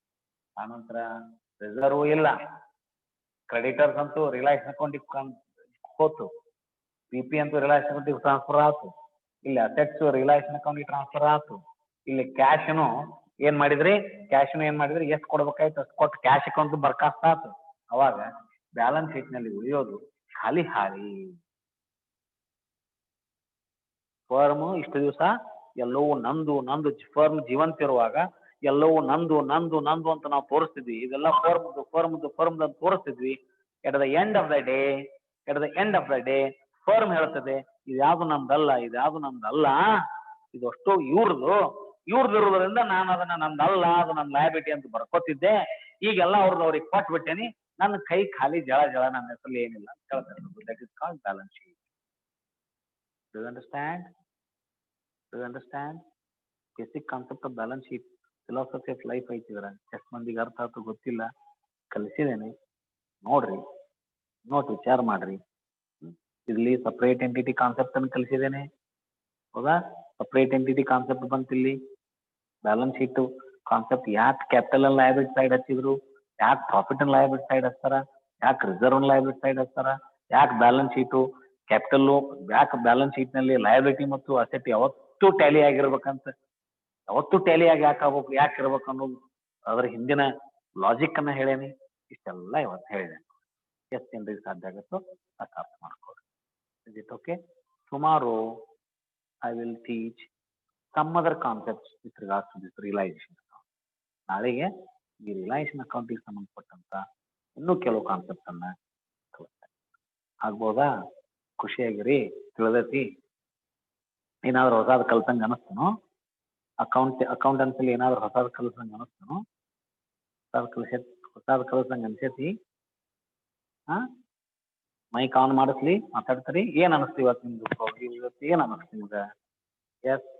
ಆನಂತರ reserve ಇಲ್ಲ, ಕ್ರೆಡಿಟರ್ಸ್ ಅಂತೂ ರಿಯಲೈಸೇಷನ್ ಅಕೌಂಟಿಗೆ ಹೋತು, BP ಅಂತೂ ರಿಯಲೈಸೇಷನ್ ಅಕೌಂಟಿಗೆ ಟ್ರಾನ್ಸ್ಫರ್ ಆಯ್ತು, ಇಲ್ಲಿ ಅಸೆಟ್ಸ್ ರಿಯಲೈಸೇಷನ್ ಅಕೌಂಟಿಗೆ ಟ್ರಾನ್ಸ್ಫರ್ ಆಯ್ತು. ಇಲ್ಲಿ ಕ್ಯಾಶ್ನು ಏನ್ ಮಾಡಿದ್ರಿ, ಎಷ್ಟು ಕೊಡ್ಬೇಕಾಯ್ತು ಅಷ್ಟು ಕೊಟ್ಟು ಕ್ಯಾಶ್ ಅಕೌಂಟ್ ಬರ್ಕಾಸ್ತ ಆಯ್ತು. ಅವಾಗ ಬ್ಯಾಲೆನ್ಸ್ ಶೀಟ್ ನಲ್ಲಿ ಉಳಿಯೋದು ಖಾಲಿ ಹಾಲಿ. ಫರ್ಮ್ ಇಷ್ಟು ದಿವಸ ಎಲ್ಲವೂ ನಂದು ಫರ್ಮ್ ಜೀವಂತ ಇರುವಾಗ ಎಲ್ಲವೂ ನಂದು ಅಂತ ನಾವು ತೋರಿಸ್ತಿದ್ವಿ. ಇದೆಲ್ಲ ಫರ್ಮ್ ಅಂತ ತೋರಿಸ್ತಿದ್ವಿ. At the end of the day firm ಹೇಳ್ತದೆ ಇದ್ಯಾವುದು ನಮ್ದಲ್ಲ, ಇದು ಅಷ್ಟು ಇವ್ರದು, ಇವ್ರದಿರೋದ್ರಿಂದ ನಾನು ಅದನ್ನ ನಂದಲ್ಲ, ಅದು ನನ್ನ ಲಯಬಿಲಿಟಿ ಅಂತ ಬರ್ಕೋತಿದ್ದೆ. ಈಗೆಲ್ಲ ಅವ್ರಿಗೆ ಕೊಟ್ಬಿಟ್ಟೇನಿ, ನನ್ನ ಕೈ ಖಾಲಿ ಜಳ ಜಳ, ನನ್ನ ಹೆಸರಲ್ಲಿ ಏನಿಲ್ಲ ಅಂತ ಹೇಳ್ತಾರೆ. That is called balance sheet. Do you understand? Do you understand? Basic concept of balance sheet, philosophy of life ಐತಿದ್ರ. ಎಷ್ಟು ಮಂದಿಗೆ ಅರ್ಥ ಆಯ್ತು ಗೊತ್ತಿಲ್ಲ, ಕಲಿಸಿದ್ದೇನೆ. ನೋಡ್ರಿ, ನೋಟ್ ವಿಚಾರ ಮಾಡ್ರಿ. ಇಲ್ಲಿ ಸಪ್ರೇಟ್ ಎಂಟಿಟಿ ಕಾನ್ಸೆಪ್ಟ್ ಅನ್ನು ಕಲಿಸಿದ್ದೇನೆ, ಹೌದಾ? ಸಪ್ರೇಟ್ ಎಂಟಿಟಿ ಕಾನ್ಸೆಪ್ಟ್ ಬಂತಿಲ್ಲಿ. ಬ್ಯಾಲೆನ್ಸ್ ಶೀಟ್ ಕಾನ್ಸೆಪ್ಟ್ ಯಾಕೆ ಕ್ಯಾಪಿಟಲ್ ಅಂಡ್ ಲಯಬಿಲಿಟಿ ಸೈಡ್ ಹಚ್ಚಿದ್ರು, ಯಾಕೆ ಪ್ರಾಫಿಟ್ ಅಂಡ್ ಲಯಬಿಲಿಟಿ ಸೈಡ್ ಹಚ್ತಾರ, ಯಾಕೆ ರಿಸರ್ವ್ ಅಂಡ್ ಲಯಬಿಲಿಟಿ ಸೈಡ್ ಹಚ್ತಾರ, ಯಾಕೆ ಬ್ಯಾಲೆನ್ಸ್ ಶೀಟು ಕ್ಯಾಪಿಟಲ್, ಯಾಕೆ ಬ್ಯಾಲೆನ್ಸ್ ಶೀಟ್ ನಲ್ಲಿ ಲಯಬಿಲಿಟಿ ಮತ್ತು ಅಸೆಟ್ ಯಾವತ್ತೂ ಟ್ಯಾಲಿ ಆಗಿರ್ಬೇಕಂತ, ಯಾವತ್ತೂ ಟ್ಯಾಲಿ ಆಗಿ ಯಾಕೆ ಆಗ್ಬೇಕು, ಯಾಕೆ ಇರ್ಬೇಕು ಅನ್ನೋದು ಅದ್ರ ಹಿಂದಿನ ಲಾಜಿಕ್ ಅನ್ನ ಹೇಳೇನಿ. ಇಷ್ಟೆಲ್ಲ ಇವತ್ತು ಹೇಳಿದೆ. ಎಷ್ಟು ಜನರಿಗೆ ಸಾಧ್ಯ ಆಗುತ್ತೋ ಅಷ್ಟು ಅರ್ಥ ಮಾಡ್ಕೊಳ್ಳಿ. Is it okay? Tomorrow I will teach some other concepts with regards to this realisation account. ನಾಳೆಗೆ ಈ ರಿಯಲೈಸೇಷನ್ ಅಕೌಂಟಿಗೆ ಸಂಬಂಧಪಟ್ಟಂತ ಇನ್ನೂ ಕೆಲವು ಕಾನ್ಸೆಪ್ಟ್ ಅನ್ನ ಕಲಿಸ್ತಾರೆ. ಆಗ್ಬೋದಾ? ಖುಷಿಯಾಗಿರಿ, ತಿಳಿದೈತಿ. ಏನಾದ್ರು ಹೊಸಾದ್ ಕಲ್ತಂಗೆ ಅನಿಸ್ತನೋ? ಅಕೌಂಟೆನ್ಸಿಲಿ ಏನಾದ್ರು ಹೊಸಾದ್ ಕಲಿಸಂಗೆ ಅನಿಸ್ತನೋ? ಹೊಸಾದ್ ಕಲಿಸಂಗೆ ಅನ್ಸೈತಿ? ಹಾ, ಮೈಕ್ ಆನ್ ಮಾಡಿಸ್ಲಿ, ಮಾತಾಡ್ತೀರಿ. ಏನ್ ಅನಿಸ್ತು ಇವತ್ತು ನಿಮ್ದು? ಇವತ್ತು ಏನ್ ಅನಿಸ್ತು ನಿಮ್ಗೆ? ಎಸ್,